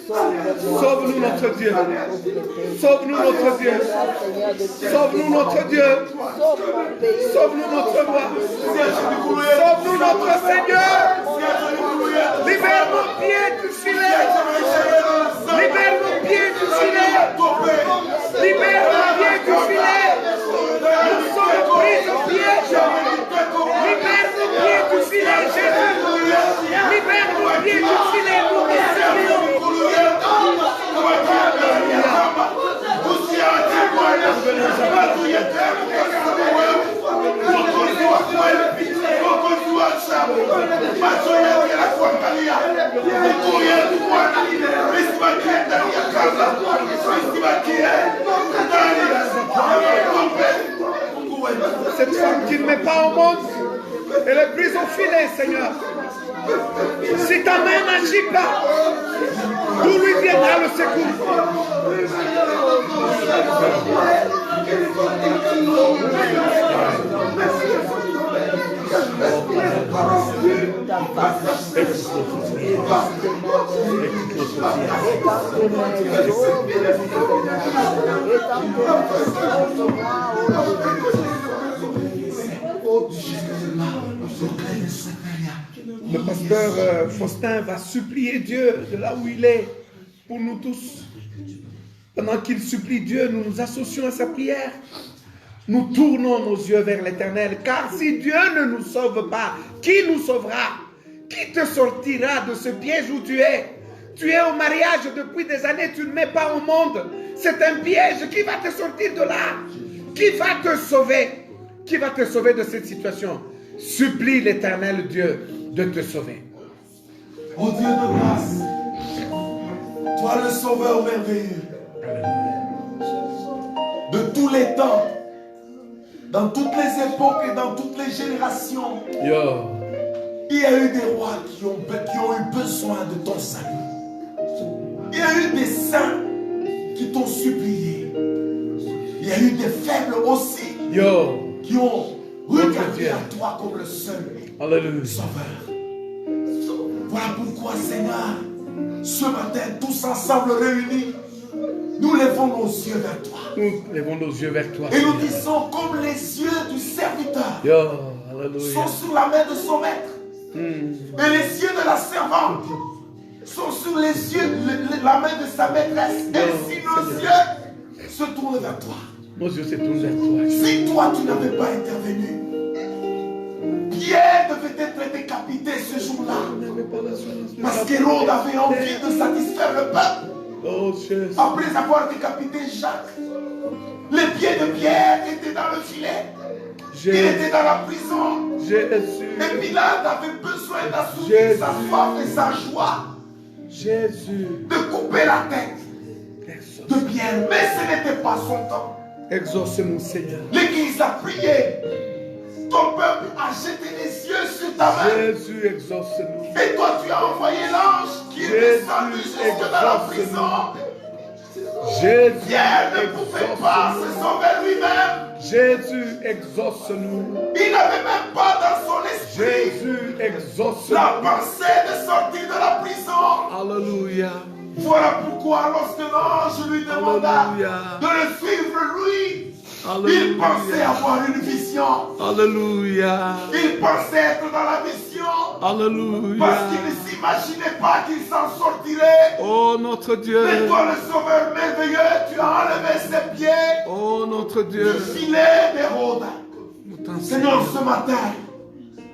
S1: Sauve-nous notre Dieu. Sauve-nous notre Dieu. Sauve-nous notre Dieu. Sauve-nous notre roi. Sauve-nous notre Seigneur. Libère nos pieds du filet. Libère nos pieds du filet. Libère nos pieds du filet. Nous sommes pris au piège. Libère nos pieds du filet, Jésus. Libère nos pieds du filet, nous te supplions. Cette femme qui ne met pas au monde, elle est prise au filet, Seigneur. Si ta main n'agit pas, d'où lui viendra le secours? Le pasteur Faustin va supplier Dieu de là où il est pour nous tous. Pendant qu'il supplie Dieu, nous nous associons à sa prière. Nous tournons nos yeux vers l'Éternel, car si Dieu ne nous sauve pas, qui nous sauvera? Qui te sortira de ce piège où tu es? Tu es au mariage depuis des années, tu ne mets pas au monde. C'est un piège. Qui va te sortir de là? Qui va te sauver? Qui va te sauver de cette situation? Supplie l'Éternel Dieu de te sauver.
S5: Oh Dieu de grâce, toi le sauveur merveilleux, de tous les temps, dans toutes les époques et dans toutes les générations, il y a eu des rois qui ont eu besoin de ton salut. Il y a eu des saints qui t'ont supplié. Il y a eu des faibles aussi qui ont regardé à toi comme le seul sauveur. Voilà pourquoi, Seigneur, ce matin, tous ensemble réunis, nous levons nos yeux vers toi.
S1: Nous levons nos yeux vers toi.
S5: Et nous disons comme les yeux du serviteur sont sur la main de son maître. Et les yeux de la servante sont sur les yeux, la main de sa maîtresse. Ainsi nos yeux se tournent vers toi.
S1: Nos yeux se tournent vers toi.
S5: Si toi tu n'avais pas intervenu, Pierre devait être décapité ce jour-là. Parce qu'Hérode avait envie de satisfaire le peuple. Après avoir décapité Jacques, les pieds de Pierre étaient dans le filet. Il était dans la prison. Et Pilate avait besoin d'assouvir sa soif et sa joie. De couper la tête de Pierre. Mais ce n'était pas son temps.
S1: Exauce-nous, Seigneur.
S5: L'Église a prié. Ton peuple a jeté les yeux sur ta main.
S1: Jésus, exauce-nous.
S5: Et toi, tu as envoyé l'ange qui est descendu jusque dans la prison. Pierre ne pouvait pas se sauver lui-même.
S1: Jésus, exauce-nous.
S5: Il n'avait même pas dans son esprit
S1: Jésus, exauce-nous.
S5: la pensée de sortir de la prison.
S1: Alléluia.
S5: Voilà pourquoi lorsque l'ange lui demanda de le suivre lui, il pensait avoir une vision.
S1: Alléluia.
S5: Il pensait être dans la vision.
S1: Alléluia.
S5: Parce qu'il ne s'imaginait pas qu'il s'en sortirait.
S1: Oh notre Dieu.
S5: Mais toi le sauveur merveilleux, tu as enlevé ses pieds.
S1: Oh notre Dieu.
S5: Du filet d'Hérode. Seigneur, ce matin,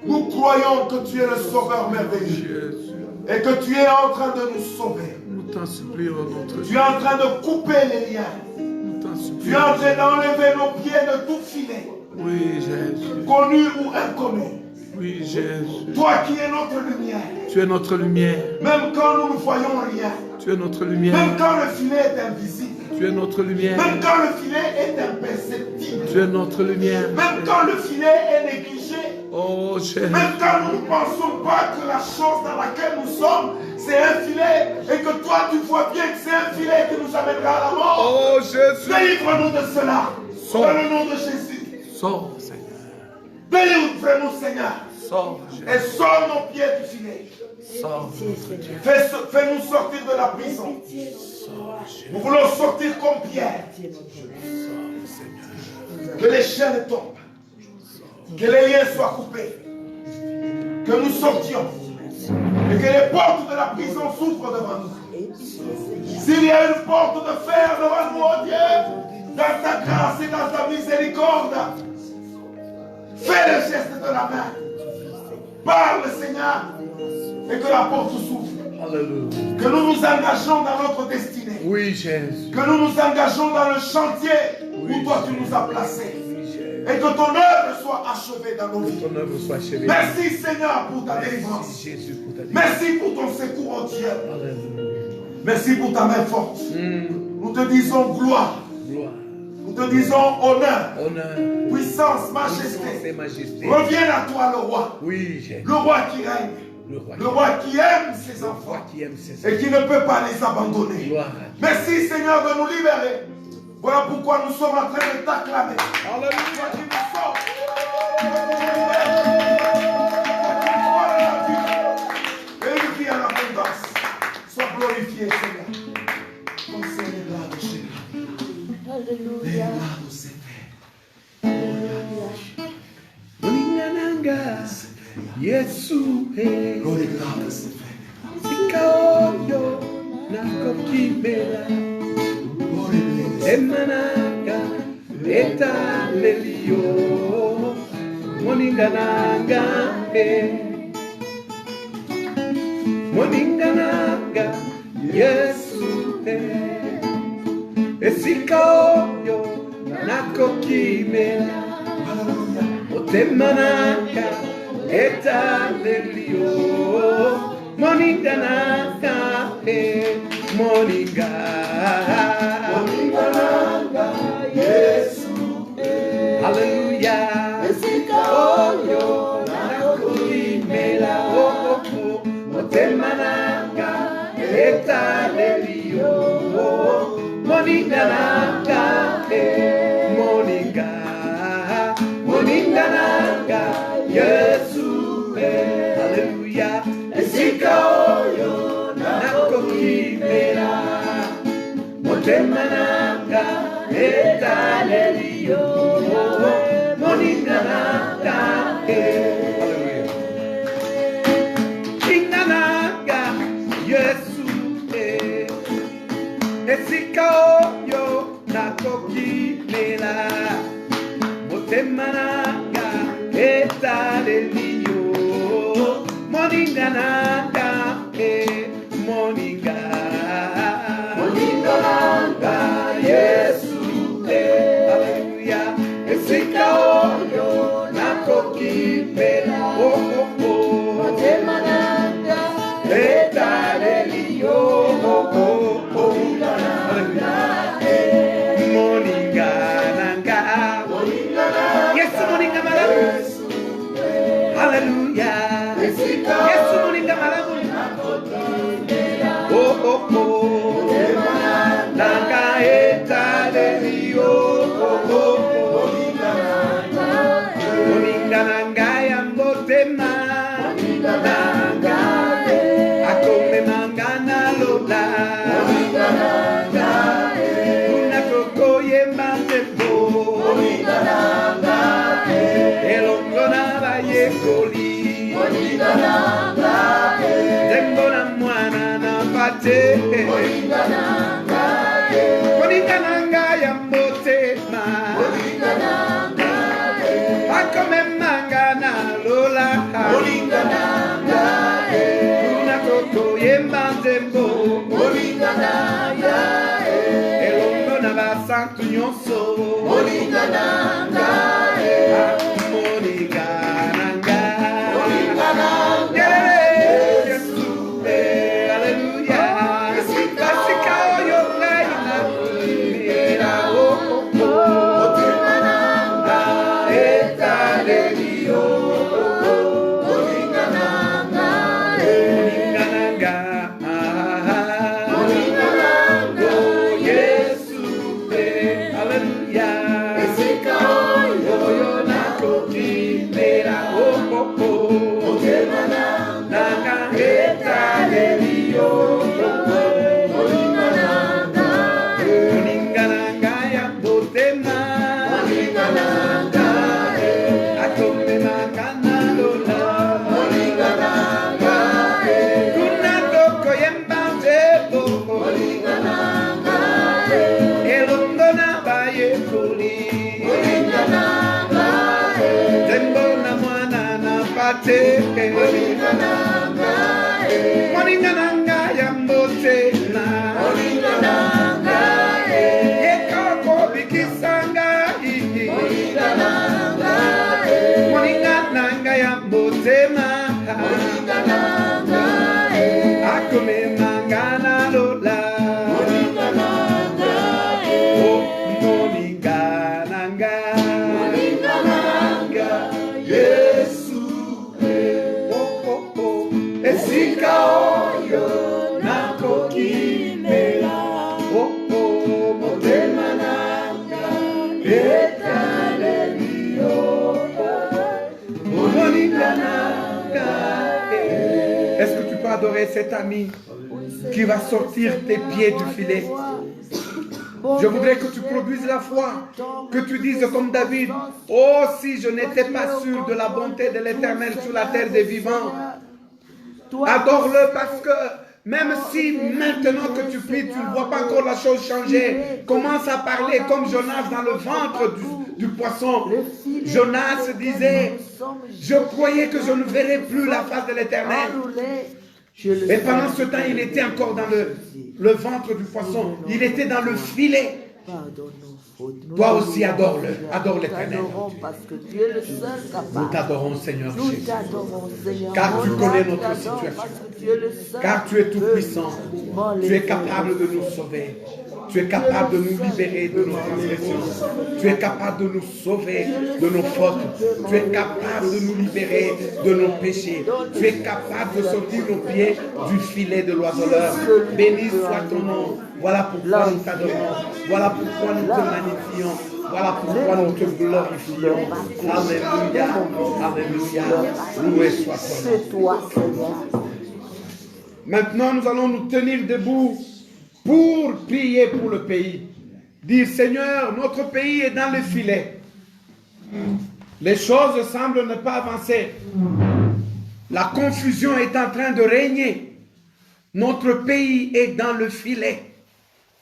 S5: nous croyons que tu es le sauveur merveilleux. Et que tu es en train de nous sauver.
S1: Nous t'en supplions, notre Dieu.
S5: Tu es en train de couper les liens.
S1: Nous t'en supplions.
S5: Tu es en train d'enlever nos pieds de tout filet.
S1: Oui, Jésus.
S5: Connu ou inconnu.
S1: Oui, Jésus.
S5: Toi qui es notre lumière.
S1: Tu es notre lumière.
S5: Même quand nous ne voyons rien.
S1: Tu es notre lumière.
S5: Même quand le filet est invisible.
S1: Tu es notre lumière.
S5: Même quand le filet est imperceptible.
S1: Tu es notre lumière.
S5: Même quand le filet est négligé.
S1: Oh Jésus.
S5: Même quand nous ne pensons pas que la chose dans laquelle nous sommes, c'est un filet. Et que toi tu vois bien que c'est un filet qui nous amènera à la mort.
S1: Oh Jésus.
S5: Délivre-nous de cela.
S1: Sors.
S5: Dans le nom de Jésus.
S1: Sors, Seigneur.
S5: Délivre-nous, Seigneur. Et sors nos pieds du filet. Fais-nous sortir de la prison. Nous voulons sortir comme Pierre. Que les chaînes tombent. Que les liens soient coupés. Que nous sortions. Et que les portes de la prison s'ouvrent devant nous. S'il y a une porte de fer devant nous, oh Dieu, dans ta grâce et dans ta miséricorde, fais le geste de la main. Parle, Seigneur, et que la porte s'ouvre. Que nous nous engageons dans notre destinée.
S1: Oui, Jésus.
S5: Que nous nous engageons dans le chantier où toi tu nous as placés. Et que ton œuvre soit achevée dans nos vies. Merci, Seigneur, pour ta délivrance. Merci pour ton secours, oh Dieu. Merci pour ta main forte. Nous te disons gloire. Nous te disons honneur, puissance, majesté. Reviens à toi, le roi. Le roi qui règne. Le roi qui aime ses enfants et qui ne peut pas les abandonner. Merci, Seigneur, de nous libérer. Voilà pourquoi nous sommes en train de t'acclamer. Alléluia, qui nous sauve. Et une vie en abondance. Sois glorifié, Seigneur. Comme c'est les gloires de Jésus.
S3: Alléluia.
S1: Yesu Sikaoyo nakokimela Emananga etalelio Moningananga Moningananga Yesu Sikaoyo nakokimela Otemananga etalelio Moningananga Moningananga Yesu Hallelujah Esikaoyo nakokimela Motemananga etalelio Moningananga Moningananga Yesu Hallelujah Esikaoyo nakokimela Motemananga etalelio Moningananga Hallelujah Moningananga Yesu Esikaoyo nakokimela Motemananga etalelio Moningananga Moningananga Yesu Hallelujah Esikaoyo nakokimela Motemananga etalelio Moningananga Yesu Moningananga Hallelujah Yesu Moningananga Nanga etalelio Moningananga ya motema Moningananga akome mangana lola Moningananga unakoko yemandebo Moningananga elongona bayekoli Moningananga Zembona mwana na pate Moningananga ya motema Moningananga akome mangana lola Moningananga unakoko yemandebo Moningananga elongona basantu nyonso Moningananga Moningananga Yesu Hallelujah Esikaoyo nakokimela Motemananga etalelio Moningananga Moningananga Yesu Hallelujah Esikaoyo te moninga nanga ya motema yekako bikisanga moninga nanga ya motema akome mangana lola moninga nanga Yesu esika oyo nakokimela motema nanga etalelio moninga nanga. Est-ce que tu peux adorer cet ami qui va sortir tes pieds du filet? Je voudrais que tu produises la foi, que tu dises comme David, oh si je n'étais pas sûr de la bonté de l'Éternel sur la terre des vivants, adore-le parce que même si maintenant que tu pries, tu ne vois pas encore la chose changer, commence à parler comme Jonas dans le ventre du poisson. Jonas disait, je croyais que je ne verrais plus la face de l'Éternel. Et pendant ce temps, il était encore dans le ventre du poisson. Il était dans le filet. Toi aussi, adore-le. Adore l'Éternel. Nous t'adorons, Seigneur Jésus. Car tu connais notre situation. Car tu es tout puissant. Tu es capable de nous sauver. Tu es capable de nous libérer de nos transgressions. Tu es capable de nous sauver de nos fautes. Tu es capable de nous libérer de nos péchés. Tu es capable de sortir nos pieds du filet de l'oiseleur. Béni soit ton nom. Voilà pourquoi nous t'adorons. Voilà pourquoi nous te magnifions. Voilà pourquoi nous te glorifions. Alléluia. Alléluia. Loué soit ton nom. Maintenant, nous allons nous tenir debout pour prier pour le pays. Dire, Seigneur, notre pays est dans le filet. Les choses semblent ne pas avancer. La confusion est en train de régner. Notre pays est dans le filet.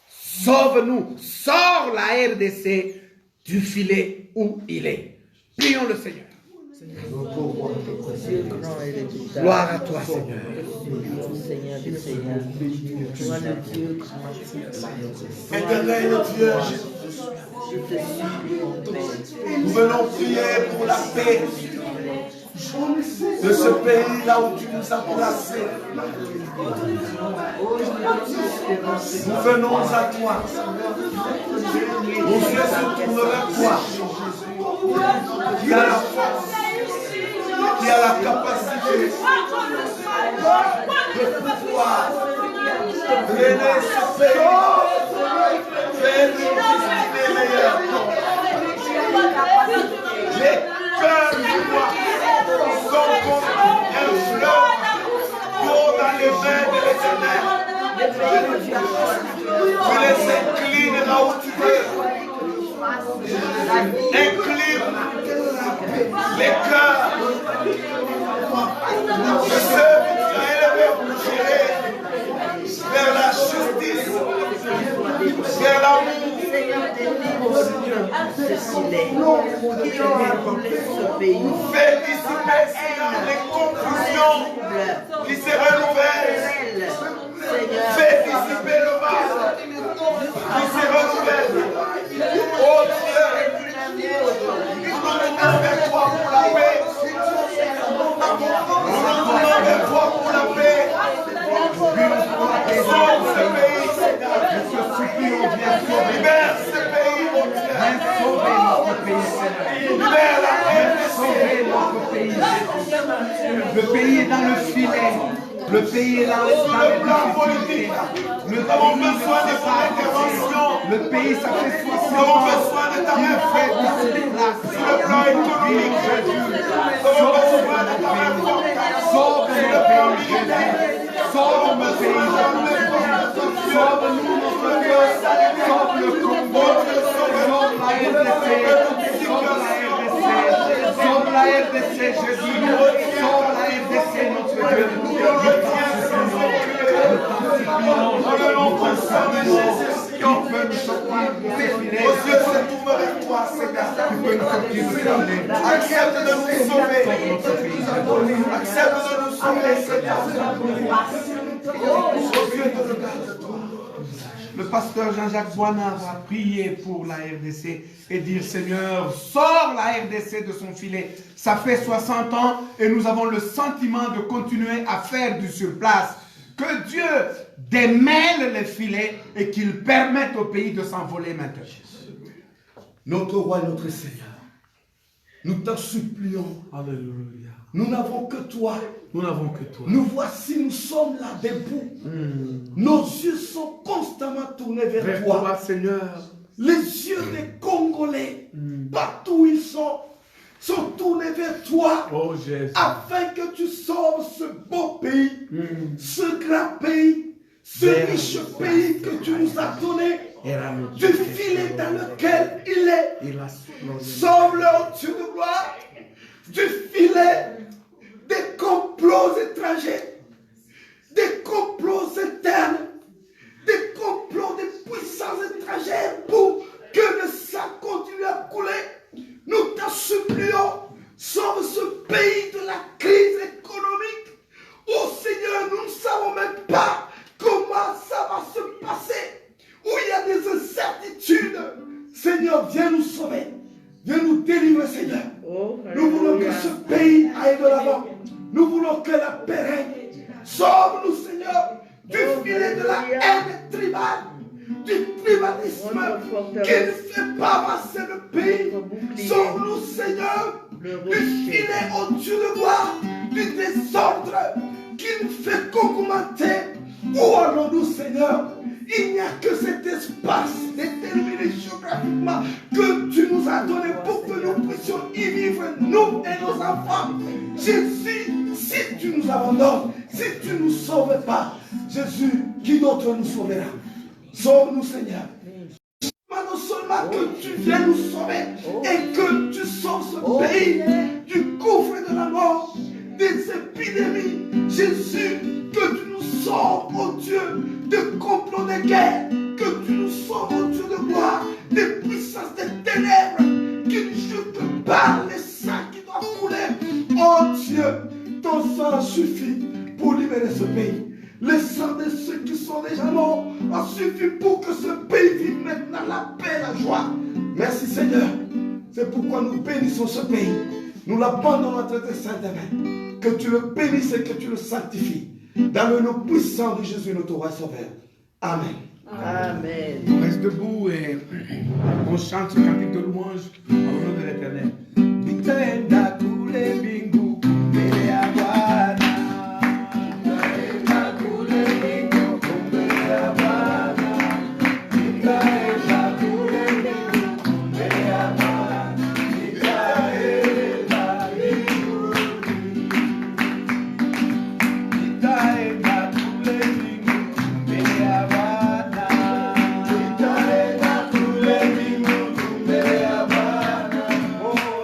S1: Sauve-nous. Sors la RDC du filet où il est. Prions le Seigneur. Gloire à toi, Seigneur.
S5: Éternel Dieu, nous venons prier pour la paix de ce pays là où tu nous as placés. Nous venons à toi. Nos yeux se tournent vers toi. Qui a la force, qui a la capacité de pouvoir aider ce pays, faire une société meilleure. Les cœurs du roi sont comme un fleuve d'eau dans les mains de l'Éternel. Tu les inclines là où tu veux. Incline les cœurs de ceux que tu as élevés pour gérer vers la justice, vers l'amour. Fais dissiper les confusions qui se renouvellent. Fais dissiper le mal qui se renouvelle. Oh Dieu, nous nous tournons vers toi pour la paix. Nous nous tournons vers toi pour la paix. Sauve ce pays. Libère ce pays, oh Dieu. Libère la RDC.
S1: Le pays est dans le filet. Le pays est dans le
S5: plan politique. Nous avons besoin de ton intervention.
S1: Le pays, ça fait 60 ans.
S5: Nous avons besoin de ta réforme. Sur le plan économique, nous avons besoin de ta réforme.
S1: Sauve
S5: Sur le plan militaire,
S1: sauve mon pays. Sauve-nous notre Dieu. Sauve le Congo. Sauve la RDC. Sauve la RDC, Jésus. Sauve la RDC, notre Dieu.
S5: Dans le nom puissant de Jésus,
S1: Qui peut nous sortir de ces filets?
S5: nos yeux se tournent vers toi. grâce, Seigneur. Accepte de nous sauver. Accepte de nous sauver, Seigneur. Au Dieu te regarde, toi.
S1: Le pasteur Jean-Jacques Boinard va prier pour la RDC et dire, Seigneur, sors la RDC de son filet. Ça fait 60 ans et nous avons le sentiment de continuer à faire du surplace. Que Dieu démêle les filets et qu'il permette au pays de s'envoler maintenant.
S5: Notre roi et notre Seigneur, nous t'en supplions.
S1: Alléluia.
S5: Nous n'avons que toi.
S1: Nous n'avons que toi.
S5: Nous voici, nous sommes là debout. Nos yeux sont constamment tournés vers toi.
S1: Seigneur.
S5: Les yeux des Congolais, partout où ils sont tournés vers toi.
S1: Oh, Jésus.
S5: Afin que tu sauves ce beau pays, ce grand pays, ce riche pays que tu nous as donné, du filet dans lequel il est. Sauve-le au Dieu de gloire, du filet des complots étrangers, des complots internes, des complots des puissances étrangères pour que le sang continue à couler. Nous t'en supplions, sauve ce pays de la crise économique. Oh Seigneur, nous ne savons même pas comment ça va se passer, où il y a des incertitudes. Seigneur, viens nous sauver, viens nous délivrer, Seigneur. Nous voulons que ce pays aille de l'avant. Nous voulons que la paix règne. Sauve-nous, Seigneur, du filet de la haine tribale, du tribalisme qui ne fait pas avancer le pays. Sauve-nous, Seigneur, du filet au Dieu de gloire, du désordre qui ne fait qu'augmenter. Où allons-nous, Seigneur? Il n'y a que cet espace déterminé géographiquement que tu nous as donné pour que nous puissions y vivre, nous et nos enfants. Jésus, si tu nous abandonnes, si tu ne nous sauves pas, Jésus, qui d'autre nous sauvera? Sauve-nous, Seigneur. Non seulement que tu viens nous sauver et que tu sauves ce pays du gouffre de la mort, des épidémies. Jésus, que tu nous sauves, oh Dieu, de complots de guerre, que tu nous sauves, oh Dieu de gloire, des puissances des ténèbres qui ne jutent pas les sangs qui doivent couler. Oh Dieu, ton sang suffit pour libérer ce pays. Le sang de ceux qui sont déjà morts a suffi pour que ce pays vive maintenant la paix et la joie. Merci Seigneur. C'est pourquoi nous bénissons ce pays. Nous l'abandonnons entre tes saintes mains. Que tu le bénisses et que tu le sanctifies. Dans le nom puissant de Jésus, notre roi sauveur. Amen.
S3: Amen.
S1: On reste debout et on chante ce cantique de louange au nom de l'Éternel.
S5: Oh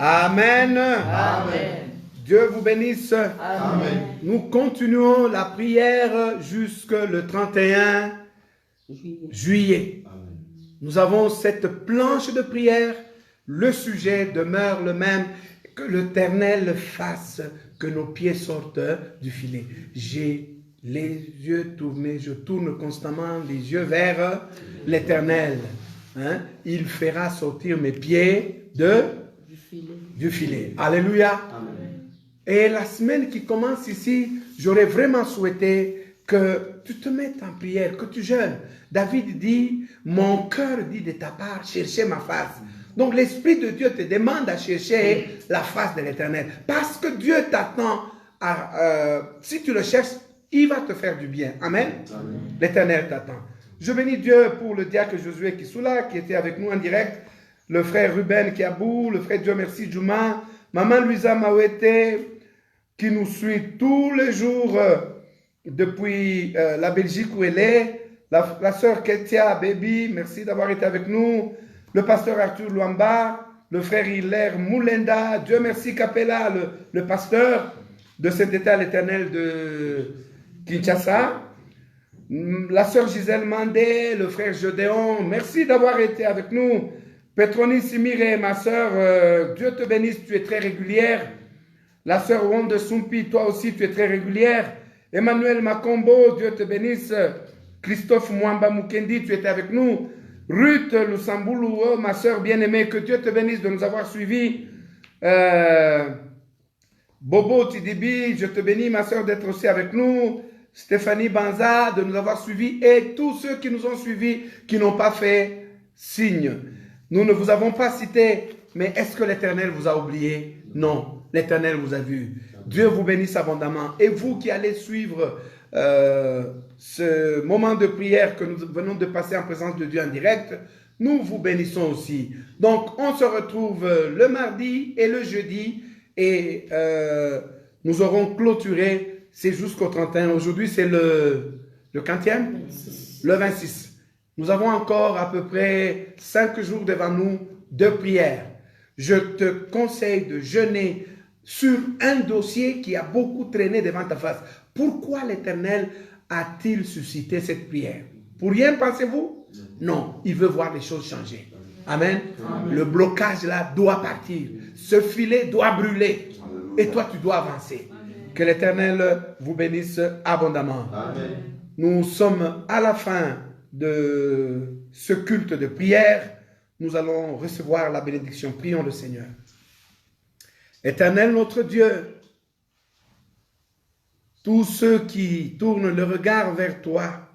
S1: Amen.
S3: Amen.
S1: Dieu vous bénisse.
S3: Amen.
S1: Nous continuons la prière jusque le 31 juillet. Nous avons cette planche de prière. Le sujet demeure le même. Que l'Éternel fasse que nos pieds sortent du filet. J'ai les yeux tournés, je tourne constamment les yeux vers l'Éternel. Hein? Il fera sortir mes pieds du filet. Alléluia. Amen. Et la semaine qui commence ici, j'aurais vraiment souhaité que tu te mettes en prière, que tu jeûnes. David dit, mon cœur dit de ta part, cherchez ma face. Donc l'Esprit de Dieu te demande à chercher la face de l'Éternel. Parce que Dieu t'attend, si tu le cherches, il va te faire du bien. Amen. L'Éternel t'attend. Je bénis Dieu pour le diacre Josué Kissoula qui était avec nous en direct. Le frère Ruben qui est à bout, le frère Dieu merci Juma, maman Louisa Mawete qui nous suit tous les jours depuis la Belgique où elle est, la sœur Ketia Baby, merci d'avoir été avec nous, le pasteur Arthur Luamba, le frère Hilaire Moulenda, Dieu merci Capella, le pasteur de cet état l'éternel de Kinshasa, la sœur Gisèle Mandé, le frère Gédéon, merci d'avoir été avec nous. Petroni Simire, ma sœur, Dieu te bénisse, tu es très régulière. La sœur Wonde Sumpi, toi aussi tu es très régulière. Emmanuel Makombo, Dieu te bénisse. Christophe Mwamba Mukendi, tu étais avec nous. Ruth Lusambulu, oh, ma sœur bien-aimée, que Dieu te bénisse de nous avoir suivis. Bobo Tidibi, je te bénis, ma sœur, d'être aussi avec nous. Stéphanie Banza, de nous avoir suivis. Et tous ceux qui nous ont suivis, qui n'ont pas fait signe. Nous ne vous avons pas cité, mais est-ce que l'Éternel vous a oublié? Non, l'Éternel vous a vu. Dieu vous bénisse abondamment. Et vous qui allez suivre ce moment de prière que nous venons de passer en présence de Dieu en direct, nous vous bénissons aussi. Donc, on se retrouve le mardi et le jeudi et nous aurons clôturé, c'est jusqu'au 31. Aujourd'hui, c'est le quantième? Le 26. Nous avons encore à peu près 5 jours devant nous de prière. Je te conseille de jeûner sur un dossier qui a beaucoup traîné devant ta face. Pourquoi l'Éternel a-t-il suscité cette prière? Pour rien, pensez-vous? Non, il veut voir les choses changer. Amen. Amen. Le blocage là doit partir. Ce filet doit brûler. Et toi, tu dois avancer. Que l'Éternel vous bénisse abondamment.
S5: Amen.
S1: Nous sommes à la fin de ce culte de prière. Nous allons recevoir la bénédiction. Prions le Seigneur. Éternel notre Dieu, tous ceux qui tournent le regard vers toi,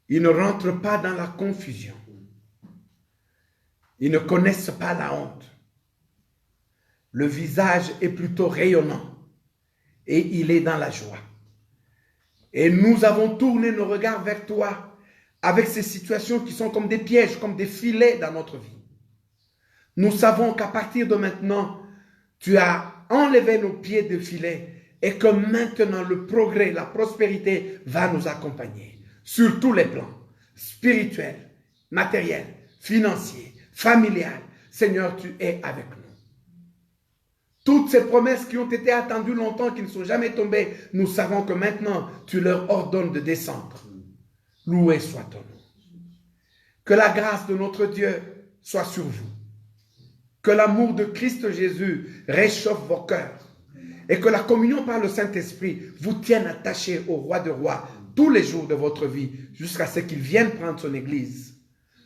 S1: ils ne rentrent pas dans la confusion. Ils ne connaissent pas la honte. Le visage est plutôt rayonnant et il est dans la joie. Et nous avons tourné nos regards vers toi avec ces situations qui sont comme des pièges, comme des filets dans notre vie. Nous savons qu'à partir de maintenant, tu as enlevé nos pieds de filets et que maintenant le progrès, la prospérité va nous accompagner sur tous les plans, spirituels, matériels, financiers, familial. Seigneur, tu es avec nous. Toutes ces promesses qui ont été attendues longtemps, qui ne sont jamais tombées, nous savons que maintenant, tu leur ordonnes de descendre. Loué soit ton nom. Que la grâce de notre Dieu soit sur vous. Que l'amour de Christ Jésus réchauffe vos cœurs. Et que la communion par le Saint-Esprit vous tienne attachés au roi de rois tous les jours de votre vie, jusqu'à ce qu'il vienne prendre son Église.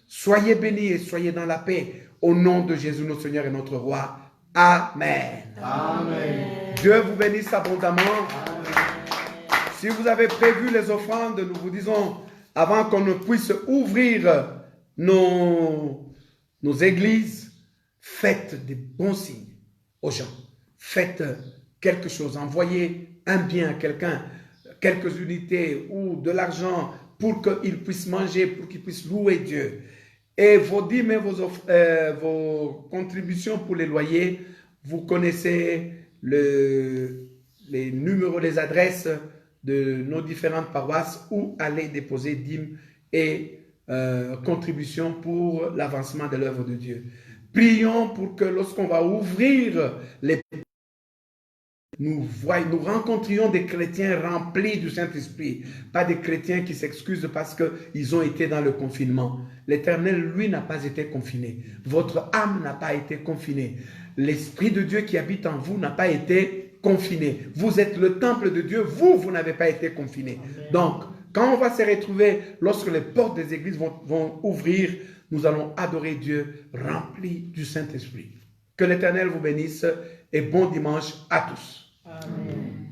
S1: Soyez bénis et soyez dans la paix, au nom de Jésus, notre Seigneur et notre Roi. Amen.
S5: Amen.
S1: Dieu vous bénisse abondamment. Amen. Si vous avez prévu les offrandes, nous vous disons, avant qu'on ne puisse ouvrir nos églises, faites des bons signes aux gens. Faites quelque chose. Envoyez un bien à quelqu'un, quelques unités ou de l'argent pour qu'il puisse manger, pour qu'il puisse louer Dieu. Et vos dîmes et vos contributions pour les loyers, vous connaissez les numéros, les adresses de nos différentes paroisses où aller déposer dîmes et contributions pour l'avancement de l'œuvre de Dieu. Prions pour que lorsqu'on va ouvrir les nous rencontrions des chrétiens remplis du Saint-Esprit, pas des chrétiens qui s'excusent parce qu'ils ont été dans le confinement. L'Éternel, lui, n'a pas été confiné. Votre âme n'a pas été confinée. L'Esprit de Dieu qui habite en vous n'a pas été confiné. Vous êtes le temple de Dieu, vous n'avez pas été confiné. Amen. Donc, quand on va se retrouver, lorsque les portes des églises vont ouvrir, nous allons adorer Dieu rempli du Saint-Esprit. Que l'Éternel vous bénisse et bon dimanche à tous.
S3: Amen.